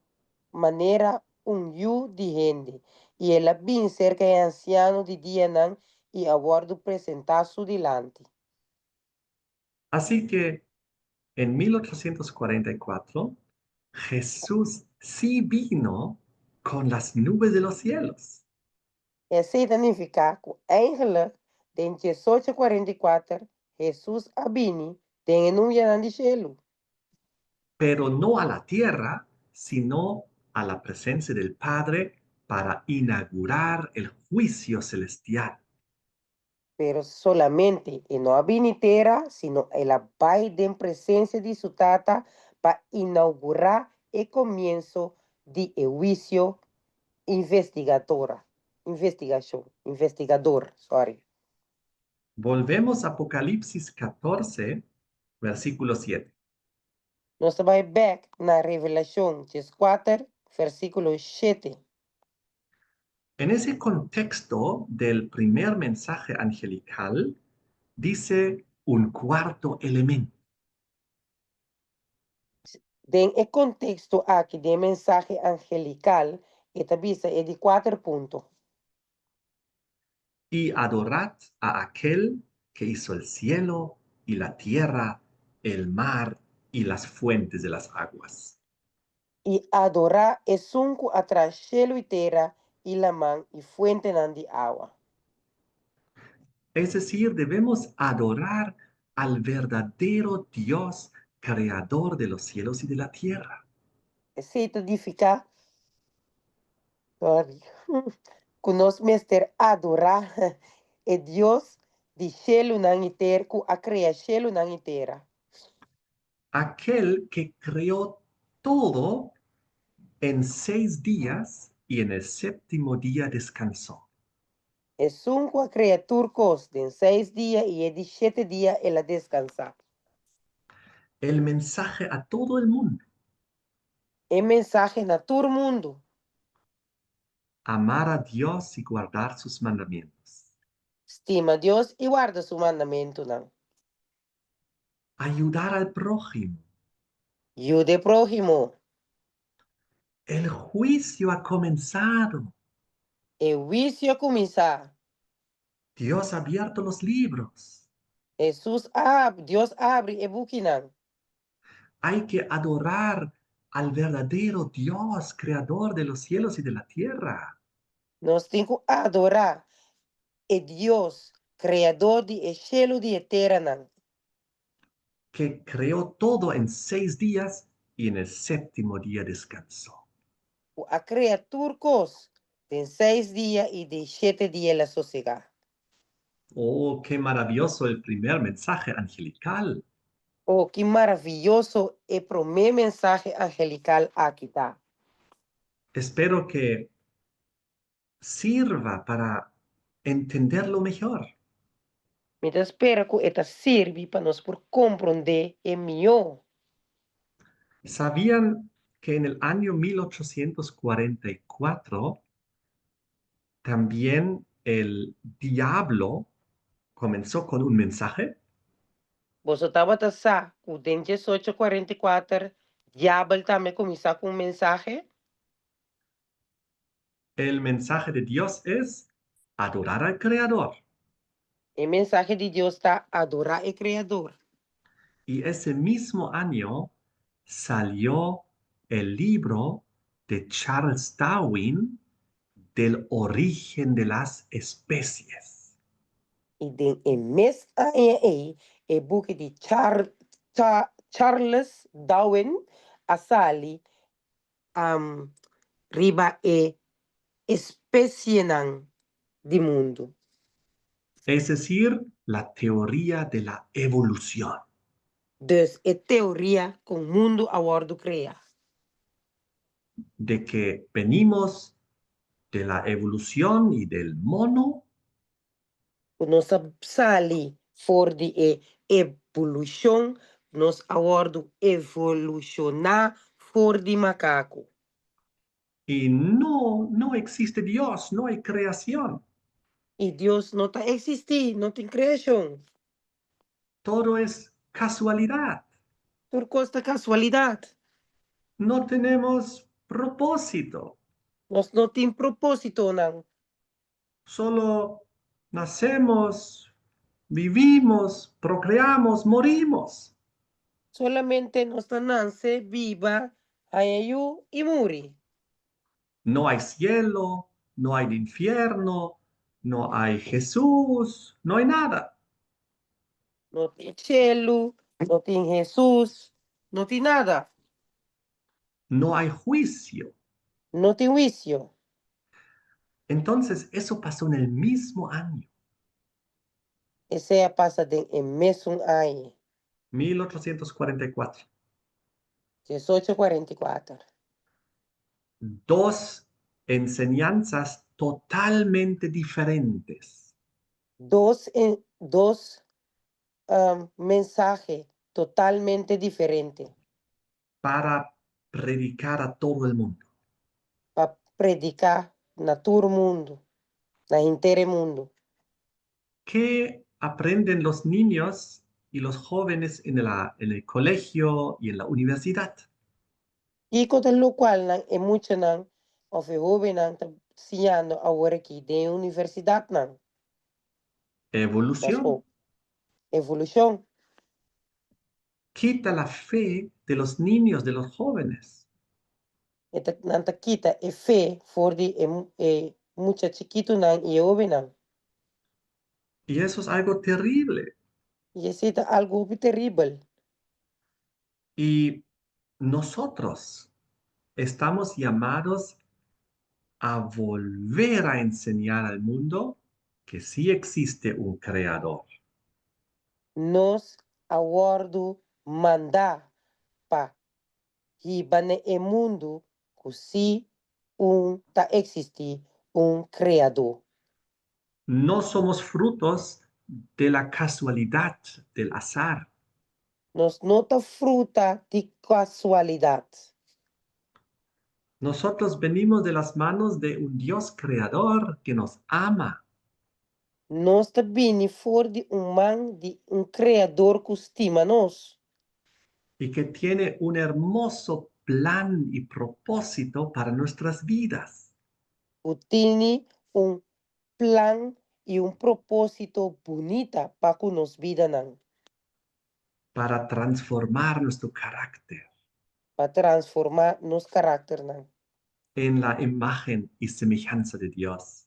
maneira yu de gente e ela bem cerca de anciano de dia nan e aguardo apresentar su delante. Así que en 1844 Jesús sí vino con las nubes de los cielos, E significa que eigenlijk den 1844 Jesus abini tem a nuvem de cielo. pero no a la tierra, sino a la presencia del Padre para inaugurar el juicio celestial. Pero solamente e não abinitera, sino ela vai em presença de sua tata para inaugurar o começo de juízo investigador, sorry. Volvemos a Apocalipsis 14, versículo 7. Nós vai back na Revelação 4, versículo 7. En ese contexto del primer mensaje angelical, dice un cuarto elemento. Den o contexto aqui de mensagem angelical, e tabisa é de 4 pontos. Y adorad a aquel que hizo el cielo y la tierra, el mar y las fuentes de las aguas. E adorar é sunco atrás cielo e terra e la man e fuente nan de agua. Es decir, debemos adorar al verdadero Dios, creador de los cielos y de la tierra. Aceita de ficar, sorry, conosco mester adorar é Deus de cielo nan e terra, que a crea cielo nan e terra. Aquel que creó todo en 6 días y en el séptimo día descansó. É sunco a criatura cos de 6 dias e é de 7 dias ela descansar. El mensaje a todo el mundo: É mensagem na todo mundo. amar a Dios y guardar sus mandamientos, Estima Deus e guarda su mandamento nan. ayudar al prójimo. E o de próximo. El juicio ha comenzado. É o vício a começar. Dios ha abierto los libros. Dios abre e bukinan. Hay que adorar al verdadero Dios, creador de los cielos y de la tierra, Nós temos que adorar e Deus, Criador de cielo e de terra. que creó todo en 6 días y en el séptimo día descansó. A criatura tem 6 dias e de 7 dias la sossegar. Oh, qué maravilloso el primer mensaje angelical. Oh, que maravilhoso é o primeiro mensagem angelical aqui tá. Espero que sirva para entenderlo mejor. Me espera que esta sirva para nós por compreender e melhor. ¿Sabían que en el año 1844 también el diablo comenzó con un mensaje? Você estava a pensar que em 1844, Diabo também começou com mensagem? El mensaje de Dios es adorar al Creador. E mensagem de Deus está adorar o Criador. Y ese mismo año salió el libro de Charles Darwin del origen de las especies. E em mês aí, o book de Charles Darwin, a sali, riba e espécie de mundo. Es decir, la teoría de la evolución, Dus é teoria que o mundo agora cria. de que venimos de la evolución y del mono Nós sali for de evolução, nós agora evolucionar for de macaco. y no existe Dios, no hay creación. E Deus não está existir, não tem criação. Todo es casualidad. Por costa casualidade. No tenemos propósito. Nós não tem propósito, não. Solo nacemos, vivimos, procreamos, morimos. Solamente nós nasce, viva, aí e morre. No hay cielo, no hay infierno, no hay Jesús, no hay nada. Não tem cielo, não tem Jesus, não tem nada. No hay juicio. Não tem juízo. Entonces, eso pasó en el mismo año, Essa é a passada em mesmo ano, 1844. 1844. Dos enseñanzas totalmente diferentes Dos mensajes totalmente diferentes para predicar a todo el mundo. para predicar na todo mundo, na inteiro mundo. ¿Qué aprenden los niños y los jóvenes en el colegio y en la universidad? E com o qual é muito não, of jovem não está ensinando agora aqui de universidade não, mas Evolución. o evolução Quita la fe de los niños, de los jóvenes. não tá quita e fé for de muito chiquito não e jovem não. Y eso es algo terrible. E esse é algo terrível. Y nosotros estamos llamados a volver a enseñar al mundo que sí existe un creador. Nós aguardo mandar para ribane e mundo que se tá existir criador. No somos frutos de la casualidad, del azar. Nós não tá fruta de casualidade. Nosotros venimos de las manos de un Dios creador que nos ama Nós tá vindo for de man de criador que estima nós. y que tiene un hermoso plan y propósito para nuestras vidas. Que tem plan y un propósito bonita para que nos vida nan, para transformar nuestro carácter para transformar nos carácter nan, en la imagen y semejanza de Dios,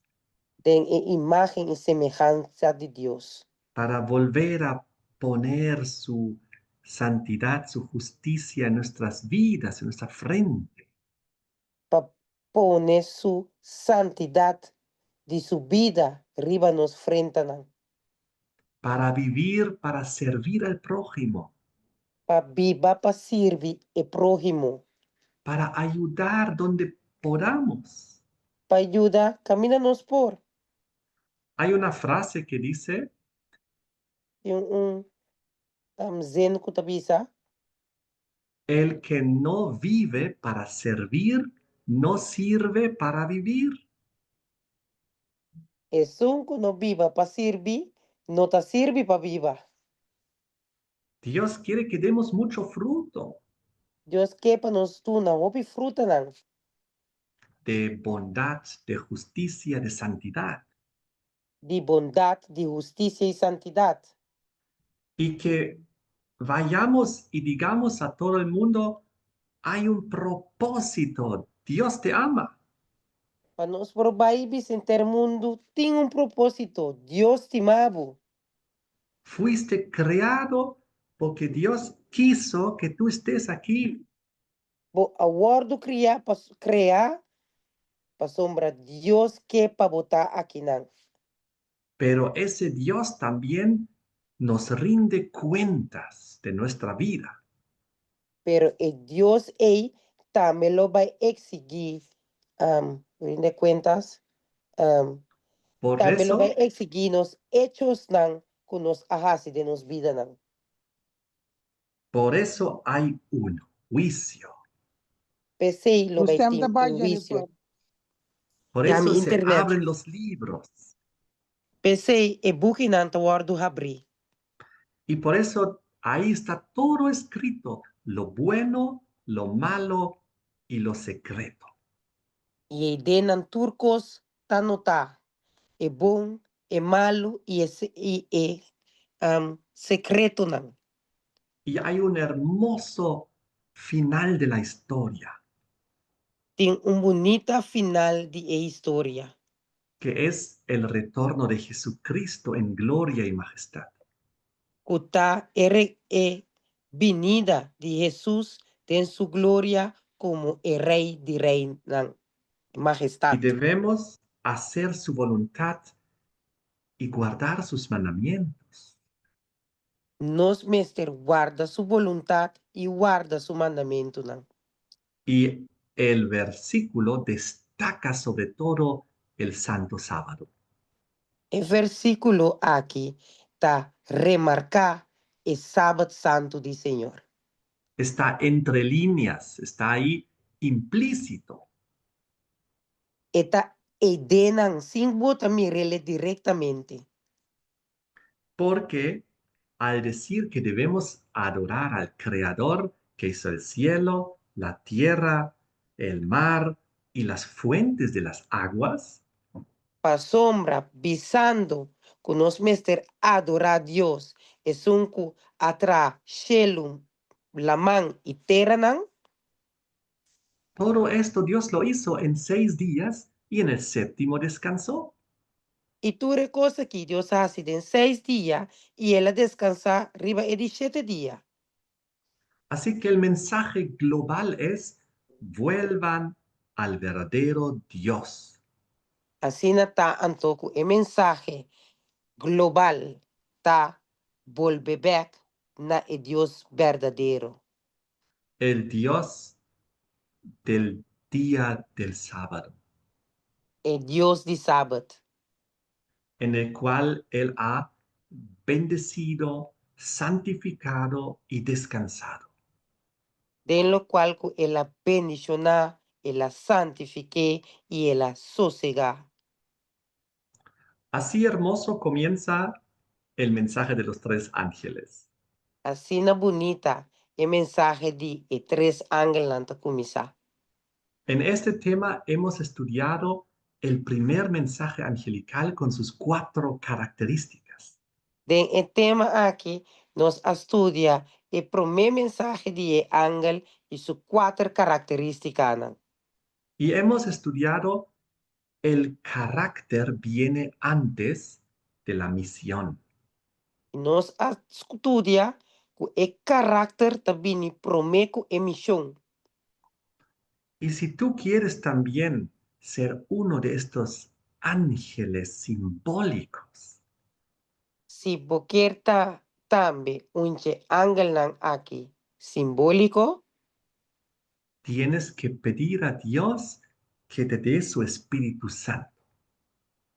den imagen y semejanza de Dios, para volver a poner su santidad, su justicia en nuestras vidas, en nuestra frente, para poner su santidad de su vida arriba nos frente nan, para vivir, para servir al prójimo, para viva para servir el prójimo, para ayudar donde podamos. para ayudar, camínanos por, Hay una frase que dice, yung zen ko tabisa, el que no vive para servir, no sirve para vivir. esun ko no viva para servir, no ta sirvi para viva. Dios quiere que demos mucho fruto Dios quepa nos tuna, opi fruta nan, de bondad, de justicia, de santidad. de bondad, de justicia y santidad. Y que vayamos y digamos a todo el mundo, hay un propósito, Dios te ama. Para nos probaibis en ter mundo, tiene un propósito, Dios te amabo. Fuiste creado porque Dios quiso que tú estés aquí. Bo awardo crea, pa sombra Dios quepa bota aquí nan. Pero ese Dios también nos rinde cuentas de nuestra vida. Pero el Dios también lo va a exigir, rinde cuentas, Por también lo va a eso, exigir nos hechos nan, con nos ajasi de nos vida nan. por eso hay un juicio. PC lo va a Usted tener un tabajani juicio. po. Por Ya mi eso se internet. abren los libros. PC e buki nan tawardo habri. Y por eso ahí está todo escrito, lo bueno, lo malo y lo secreto. Y denan turcos tanota. E bom, e malo e secreto nan. Y hay un hermoso final de la historia, Tem bonita final de historia. que es el retorno de Jesucristo en gloria y majestad. Kuta venida de Jesús en su gloria como el rey de rey nan. Y Majestad. debemos hacer su voluntad y guardar sus mandamientos. Nos mester guarda su voluntad y guarda su mandamiento nan. Y el versículo destaca sobre todo el Santo Sábado. El versículo aquí está remarca el sábado santo del Señor. Está entre líneas, está ahí implícito, Está edenan sin bota mirele directamente. porque al decir que debemos adorar al Creador que hizo el cielo, la tierra, el mar y las fuentes de las aguas, Pa sombra, bisando, con nos mester adorar a Dios. Es un cu atra shelum, laman y teranan. todo esto Dios lo hizo en 6 días y en el séptimo descansó. Y tú cosa que Dios hace en 6 días y él descansa arriba de 7 días. Así que el mensaje global es, vuelvan al verdadero Dios. Así está antoco el mensaje global ta volver back na el Dios verdadero. El Dios del día del sábado, El Dios de sábado. en el cual Él ha bendecido, santificado y descansado. De lo cual él la bendicioná, él la santifique y él la sosega. Así hermoso comienza el mensaje de los 3 ángeles. Así na bonita el mensaje de 3 ángeles anta kumisa. En este tema hemos estudiado el primer mensaje angelical con sus 4 características. El tema aquí nos estudia el primer mensaje de ángel y sus 4 características. Y hemos estudiado el carácter viene antes de la misión. Nos estudia que el carácter también prometo emisión. Y si tú quieres también ser uno de estos ángeles simbólicos, Si boquerta también un ángel aquí simbólico, tienes que pedir a Dios que te dé su Espíritu Santo,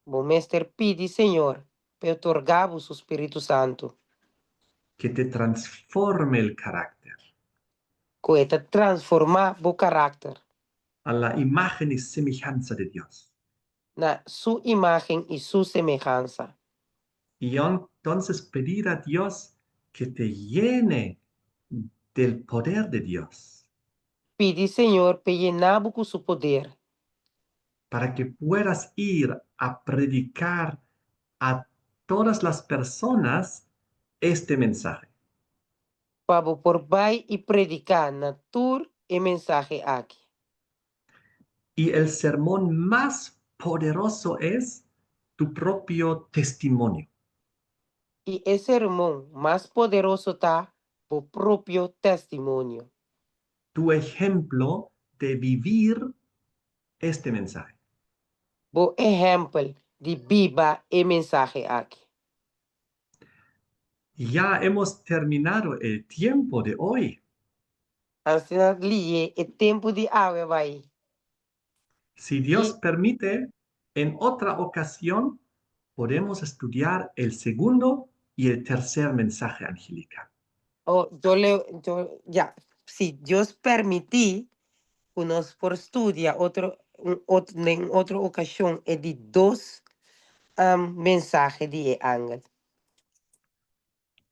Bomester pidi, Señor, pe otorgabo su Espíritu Santo, que te transforme el carácter que transforma bo carácter a la imagen y semejanza de Dios. na su imagen y su semejanza. Y entonces pedir a Dios que te llene del poder de Dios Pidi, Señor, pe llenabo con su poder, para que puedas ir a predicar a todas las personas este mensaje. para por bai y predicar na tur el mensaje aquí. Y el sermón más poderoso es tu propio testimonio, Y ese sermón más poderoso está por propio testimonio, tu ejemplo de vivir este mensaje. bo ejemplo de viva el mensaje aquí. Ya hemos terminado el tiempo de hoy. Así liye el tiempo de agua vai. Si Dios Y permite, en otra ocasión podemos estudiar el segundo y el tercer mensaje angelical. ya, si Dios permití, que nos por estudia en otra ocasión, de 2 mensajes de ángel.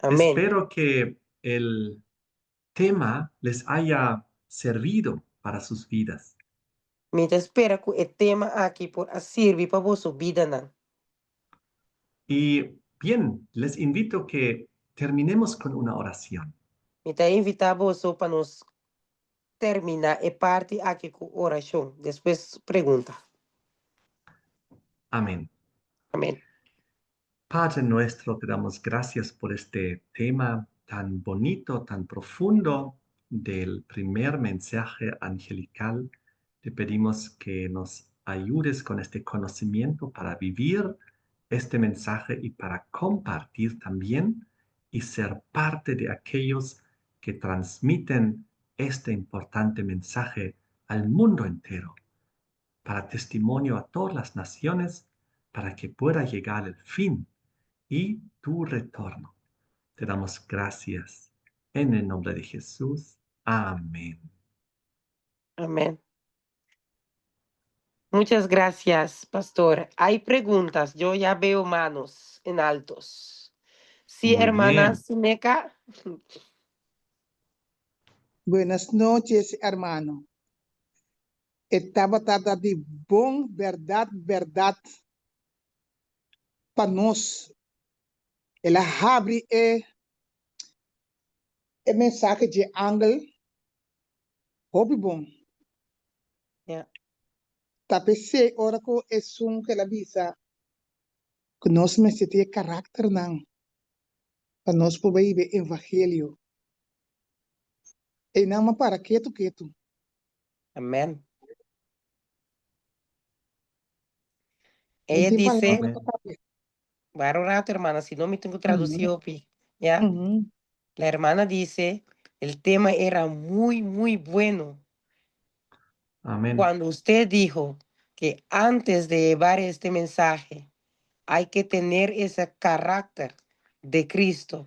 Amén. Espero que el tema les haya servido para sus vidas. Me espera que el tema aquí por servir para vuestra vida. Nan. Y les invito que terminemos con una oración. Me te invita a vos para nos terminar y parte aquí con oración. Después pregunta. Amén. Amén. Padre nuestro, te damos gracias por este tema tan bonito, tan profundo del primer mensaje angelical. Te pedimos que nos ayudes con este conocimiento para vivir este mensaje y para compartir también y ser parte de aquellos que transmiten este importante mensaje al mundo entero, para testimonio a todas las naciones, para que pueda llegar el fin y tu retorno. Te damos gracias en el nombre de Jesús. Amén. Amén. Muchas gracias, pastor. Hay preguntas. Yo ya veo manos en altos. Sí, Muy hermana bien. Sineca. Buenas noches, hermano. Estaba tratando de bom, verdade, para nós. Ela abre mensagem de ángel, hobby bom. Yeah. Tapece, ora que é que ela avisa, que nós necessitamos caráter, não. Para nós poder viver o evangelho. E não para quieto. Amén. Aí Ella tem palavra dice, para Amén. saber. va rato, hermana, si no me tengo Uhum. traducido, ¿ya? Uhum. La hermana dice, el tema era muy, muy bueno. Amén. Cuando usted dijo que antes de llevar este mensaje hay que tener ese carácter de Cristo,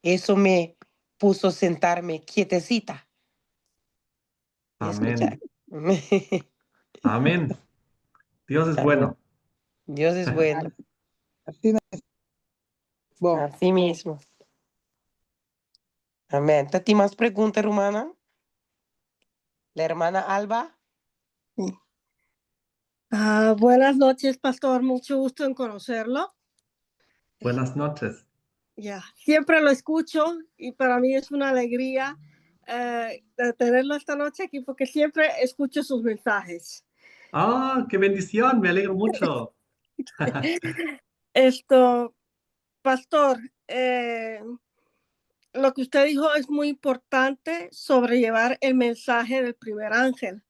eso me puso sentarme quietecita y escuchar. Amén. Amén. Dios es Amén. bueno. Dios es bueno. Assim, bom. Así mismo. Amén. ¿Tati más preguntas, hermana? La hermana Alba. Buenas noches, pastor. Mucho gusto en conocerlo. Buenas noches. Ya, siempre lo escucho y para mí es una alegría de tenerlo esta noche aquí porque siempre escucho sus mensajes. ¡Ah, qué bendición! Me alegro mucho. Pastor, lo que usted dijo es muy importante sobrellevar el mensaje del primer ángel,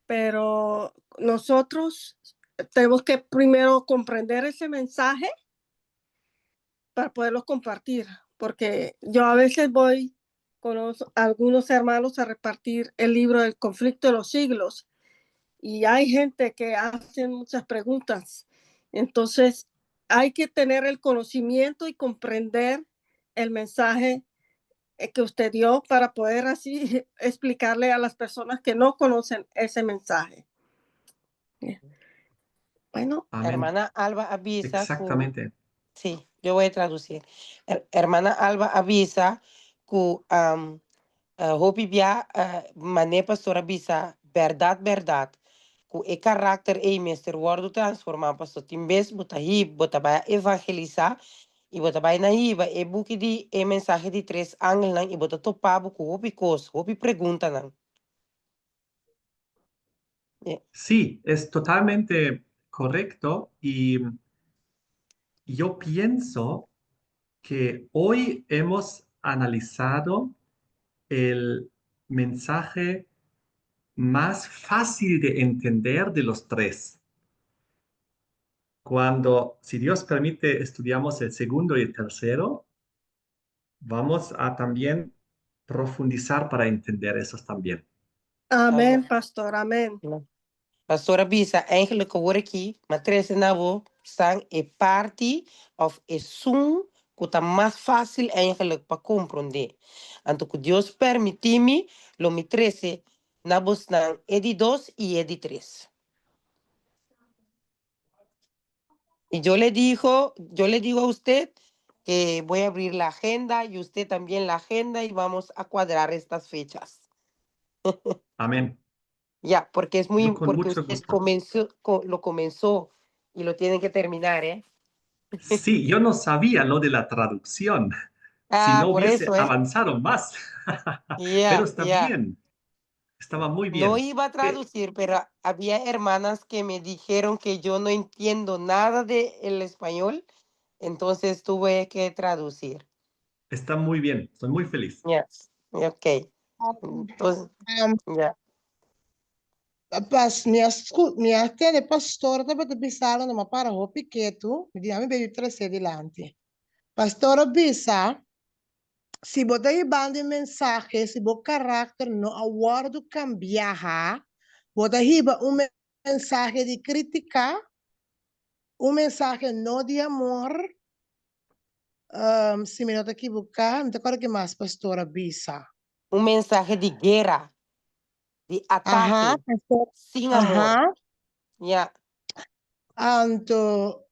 pero nosotros tenemos que primero comprender ese mensaje para poderlos compartir, porque yo a veces voy con algunos hermanos a repartir el libro del conflicto de los siglos y hay gente que hace muchas preguntas. Entonces, hay que tener el conocimiento y comprender el mensaje que usted dio para poder así explicarle a las personas que no conocen ese mensaje. Bueno, Amén. Hermana Alba avisa. Exactamente. Sí, yo voy a traducir. Hermana Alba avisa que hopi bia mane pastora avisa verdad que el carácter e mister wordo transforma pastor timbes botahi botaba evangelizar e botaba na iba e buki di e mensaje di tres angel nan e bota topabo ku hopi pregunta nan. Yeah. Sí, es totalmente correcto y yo pienso que hoy hemos analizado el mensaje más fácil de entender de los tres. Cuando, si Dios permite, estudiamos el segundo y el tercero, vamos a también profundizar para entender esos también. amén, pastor, amén. Pastora Bisa, eigenlijk hoor ik hier, maar tres nabo staan e parte of e zoom que está más fácil eigenlijk para comprender. Anto que Dios permitime lo mi 13 nabo staan e di 2 y e di 3. Y yo le digo a usted que voy a abrir la agenda y usted también la agenda y vamos a cuadrar estas fechas. Amén. Ya, porque es muy, Yo con porque mucho usted gusto. lo comenzó y lo tienen que terminar, ¿eh? Sí, yo no sabía lo de la traducción. Si no Por hubiese eso, ¿eh? avanzado más. Pero Ya, está ya. bien. Estaba muy No bien. iba a traducir, pero había hermanas que me dijeron que yo no entiendo nada de el español, entonces tuve que traducir. Está muy bien. Estoy muy feliz. Yes. Ok. Entonces, ya. Minha tele pastora estava te pisando numa para o piqueto, me diz, me veio trazer delante. Pastora Bisa, se botar aí banda mensagem, se o caráter no aguardo cambiar, botar aí mensagem de criticar, mensagem não de amor, se me não te equivocar, não te acordo que mais, pastora Bisa. Un mensaje de guerra, de Ajá, ataque, pastor. sin amor. Ajá. Ya. Anto,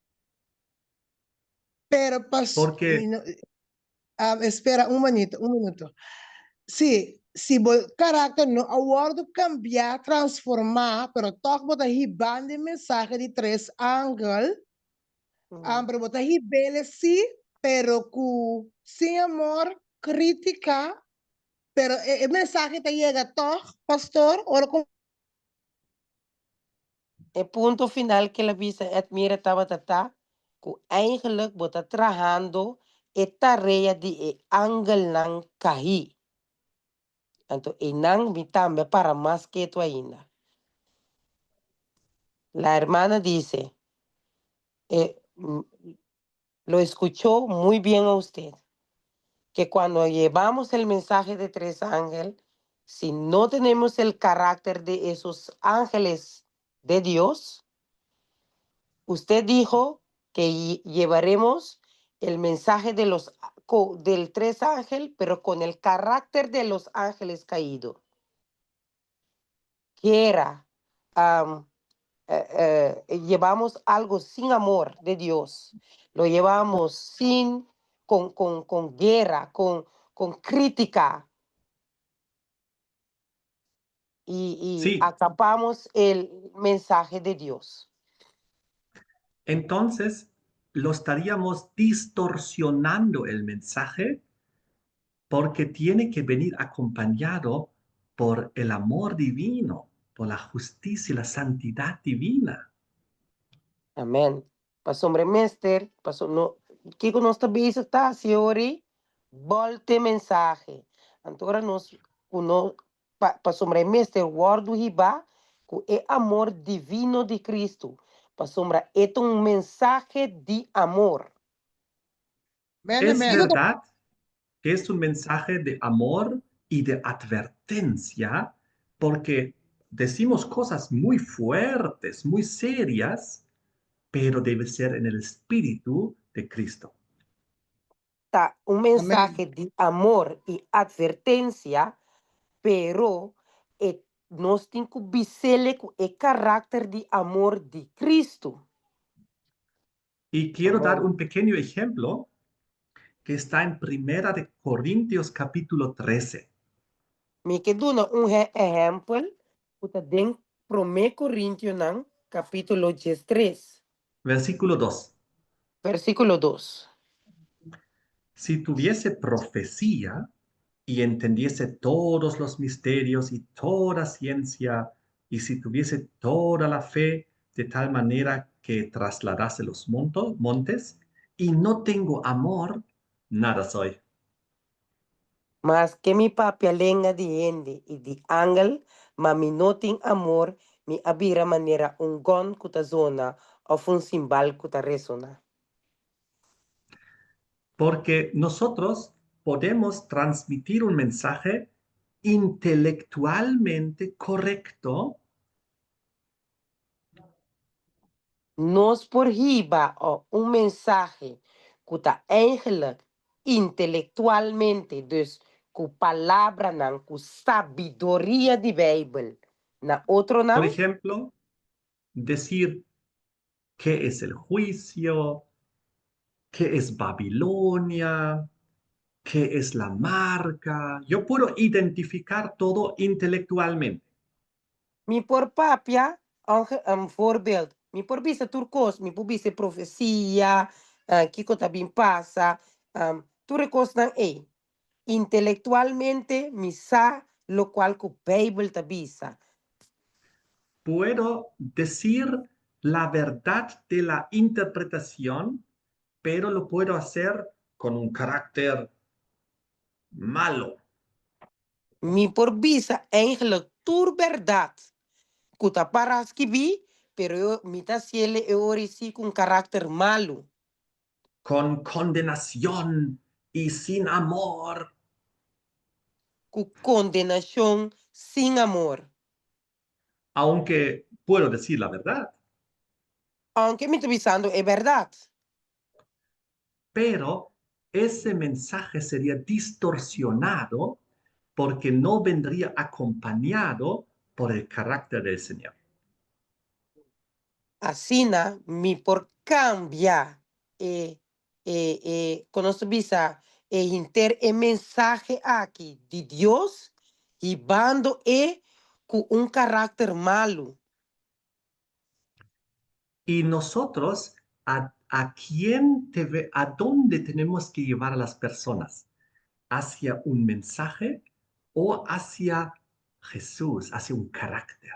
pero Porque, espera un minuto. Sí, si el carácter no aguardo cambiar, transformar, pero toch bota hi bande mensaje de tres ángulos, pero bota hi bele sí, pero sin amor, crítica, pero el mensaje te llega toch, pastor, ahora con El punto final que la visa admira tabatata, que eigenlijk wordt trabajando esta tarea de angel nan kahi. Entonces, enang mitambe para más que tu ainda. La hermana dice, lo escuchó muy bien a usted, que cuando llevamos el mensaje de tres ángeles, si no tenemos el carácter de esos ángeles de Dios, usted dijo que llevaremos el mensaje de del tres ángeles, pero con el carácter de los ángeles caídos, que era, llevamos algo sin amor de Dios, lo llevamos con guerra, con crítica. y Sí, acapamos el mensaje de Dios. entonces lo estaríamos distorsionando el mensaje porque tiene que venir acompañado por el amor divino, por la justicia y la santidad divina. Amen. Pasombre Mester, no, Kiko nos tabisa ta siori, volte mensaje. Antora nos uno pasombre Mester guardo hiba ku e amor divino de Cristo. Pasombra es un mensaje de amor. Amen, Es amen. verdad que es un mensaje de amor y de advertencia porque decimos cosas muy fuertes, muy serias, pero debe ser en el espíritu de Cristo. Un mensaje de amor y advertencia, pero nos tiene que bisele el carácter de amor de Cristo. Y quiero dar Amen. un pequeño ejemplo que está en Primera de Corintios capítulo 13. Me quedo un ejemplo, puta den 1 Corintios capítulo 13, Versículo 2. versículo 2. Si tuviese profecía y entendiese todos los misterios y toda ciencia, y si tuviese toda la fe de tal manera que trasladase los montes, y no tengo amor, nada soy. Mas que mi papi alenga de ende y de ángel, mami no tin amor, mi abira manera un gon kuta zona of un simbal kuta resona. Porque nosotros podemos transmitir un mensaje intelectualmente correcto, Nos por hiba o un mensaje kuta eigenlijk intelectualmente, dus ku palabra nan, ku sabiduría de Bible. Na otro por nan, ejemplo, decir qué es el juicio, qué es Babilonia, qué es la marca. Yo puedo identificar todo intelectualmente. mi por papia, een voorbeeld. Mi por bisa turcos, mi por bisa profecia, kiko tabin pasa, tu recos nan intelectualmente mi sa lo cual ku Bible tabisa. Puedo decir la verdad de la interpretación, pero lo puedo hacer con un carácter malo. Mi por bisa eigenlijk tur verdad. Kuta paraski bi, pero yo mita ciele e ori si con carácter malo. Con condenación y sin amor. Con condenación sin amor. Aunque puedo decir la verdad, Aunque me estoy pensando, es verdad. pero ese mensaje sería distorsionado porque no vendría acompañado por el carácter del Señor. Asina, mi por cambia, conosco bisa, inter el mensaje aquí de Dios y bando con un carácter malo. Y nosotros, ¿a dónde tenemos que llevar a las personas? ¿Hacia un mensaje o hacia Jesús, hacia un carácter?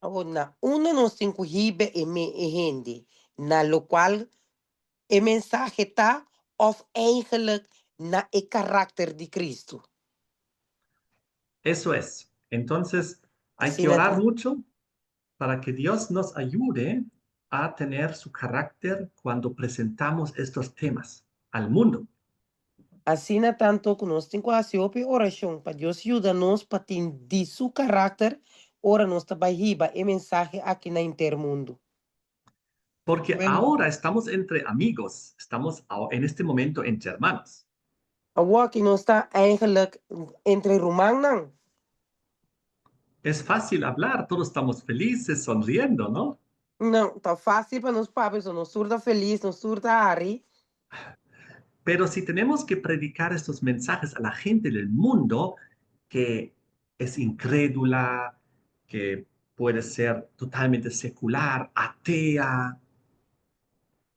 Ahora, uno no se incuhibe en mi gente, na lo cual el mensaje está of eigenlijk na el carácter de Cristo. Eso es. Entonces, hay Así que orar nada. mucho para que Dios nos ayude a tener su carácter cuando presentamos estos temas al mundo. Así na tanto que nós temos que fazer oração para Deus ajudar-nos para entender seu caráter, ora nós também riba e mensagem aqui na intermundo. Porque Amen. ahora estamos entre amigos, estamos en este momento entre hermanos. Agora que nós está eigenlijk entre Romanos, Es fácil hablar, todos estamos felices, sonriendo, ¿no? não, está fácil para nós papos, nós surda feliz, nós surda ari, Pero si tenemos que predicar estos mensajes a la gente del mundo, que es incrédula, que puede ser totalmente secular, atea.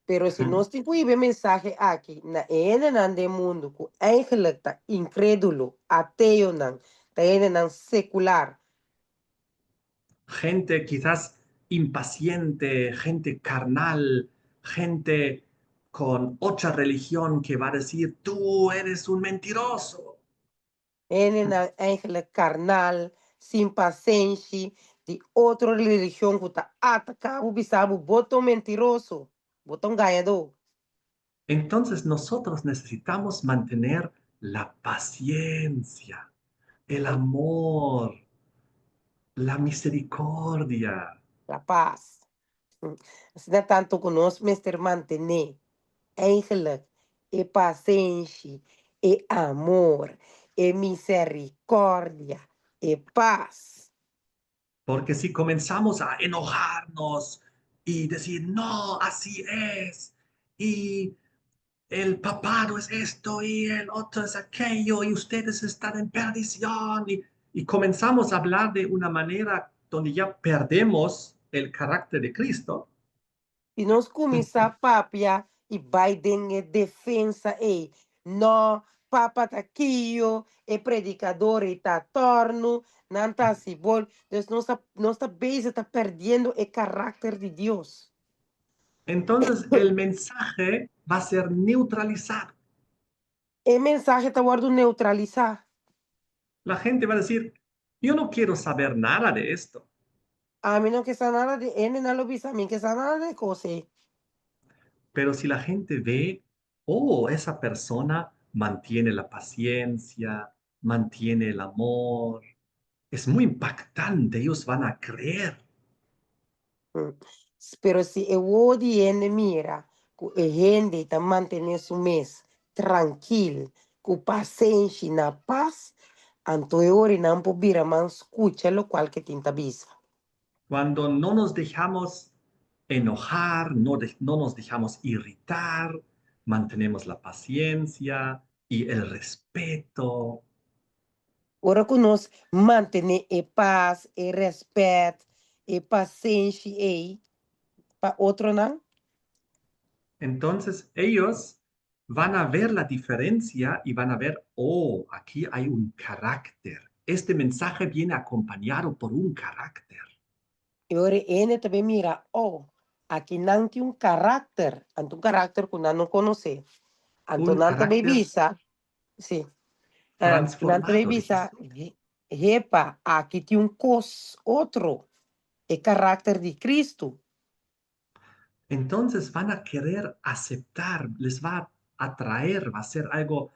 Pero se nós tiver mensagem aqui, na ene nan de mundo, que eigenlijk tá incrédulo, ateo nan, tá ene nan secular. Gente quizás impaciente, gente carnal, gente con otra religión que va a decir, tú eres un mentiroso. Ene nan eigenlijk carnal, sem paciência, de outra religião que tá atacado, bisabu, botão mentiroso, botão ganhador. Entonces nosotros necesitamos mantener la paciencia, el amor, la misericordia. La paz. Assim, não é tanto conosco, mas ter manter, eigenlijk, e paciência, e amor, e misericórdia, e paz. Porque si comenzamos a enojarnos y decir, no, así es, y el papado es esto y el otro es aquello, y ustedes están en perdición, y comenzamos a hablar de una manera donde ya perdemos el carácter de Cristo, E nós começar a papia e Biden é defensa e não papa tá aqui e predicador e tá torno não tá se bom. Então nós tá base tá perdendo o caráter de Deus. entonces el mensaje va a ser neutralizado. E mensagem tá guardo neutralizar. La gente va a decir, yo no quiero saber nada de esto. A mí no que sa nada de N no lo visa, a mí que sa nada de cosas. Pero si la gente ve, oh, esa persona mantiene la paciencia, mantiene el amor, es muy impactante, ellos van a creer. Pero si eu odiene mira, que a gente está mantendo su mês tranquilo, com paciência na paz, então eu não pode vir mas escuta lo qual que tinta bisa. Cuando no nos dejamos enojar, no nos dejamos irritar, mantenemos la paciencia y el respeto. Ora que nós manter a paz, e respeito, e paciência aí, para outro não? Entonces ellos van a ver la diferencia y van a ver, oh, aquí hay un carácter. Este mensaje viene acompañado por un carácter. E ora ele também mira, oh, aqui não tem caráter, então caráter que não conhece. Então Un não também carácter bisa, sim. Não transformado também de bisa, Jesús. repa, aqui tem outro, é caráter de Cristo. Entonces van a querer aceptar, les va a atraer, va a ser algo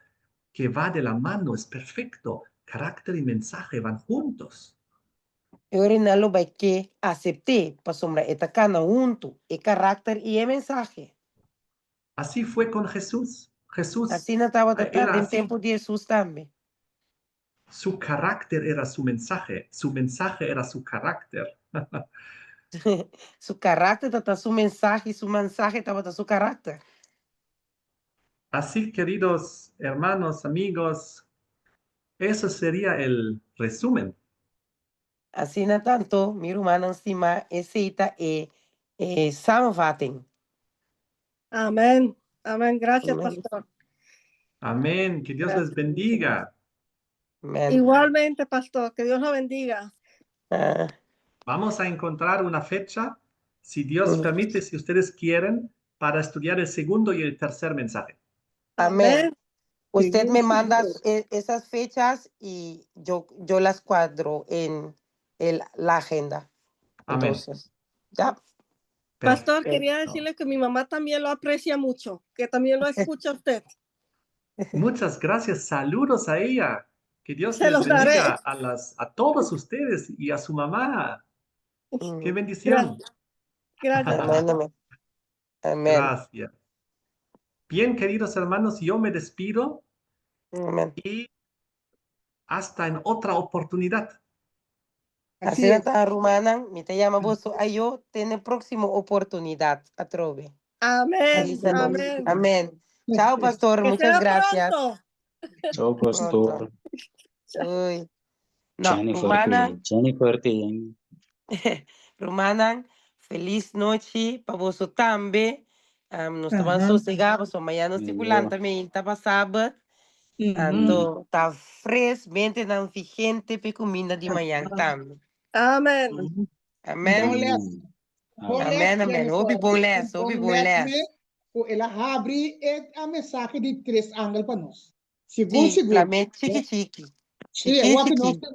que va de la mano, es perfecto. Carácter y mensaje van juntos. E ora não vai que aceitar, para sombra, eta cana junto, é caráter e é mensagem. Así fue con Jesús. Jesús Assim não estava era em así. tempo de Jesus também. Su carácter era su mensaje era su carácter. Su caráter está su mensagem estava su caráter. Así, queridos hermanos, amigos, eso sería el resumen. Assim não tanto, meu irmão, cima, cita e samenvatting. Amén. Amén. Gracias, Amén. pastor. Amén. Que Dios les bendiga. Amén. Igualmente, pastor. Que Dios lo bendiga. Ah, Vamos a encontrar una fecha, si Dios permite, si ustedes quieren, para estudiar el segundo y el tercer mensaje. amén. Usted Sí, me sí, manda Dios. esas fechas y yo las cuadro en la agenda. Amén. Entonces, ya. Pastor, Perfecto. quería decirle que mi mamá también lo aprecia mucho, que también lo escucha usted. Muchas gracias. Saludos a ella. Que Dios Se les los daré. bendiga a todos ustedes y a su mamá. Qué bendición. Gracias. Amén, amén. Amén. Gracias. Bien, queridos hermanos, yo me despido Amén. y hasta en otra oportunidad. Así Así es. está, Rumana. Me te llama vos. Yo tiene próxima oportunidad a trove. Amén. Amén. Amén. Amén. Chao, pastor. Que Muchas sea gracias. pronto. Chao, pastor. Uy. No, Romana, Jennifer T. Romana, feliz noite para você também. Nós estamos Aham. sossegados, amanhã nós circulamos também, está para sábado. Então, está frescamente não vigente para comida de manhã também. Amén. Bom Amém? les, bom les, Amém, amém. Obi bom les, obi bom les. ela abre a mensagem de três ângulos para nós. Segundo, Sim, segundo. Flamengo, chique, chique. Sim, Chique, o que nós chique.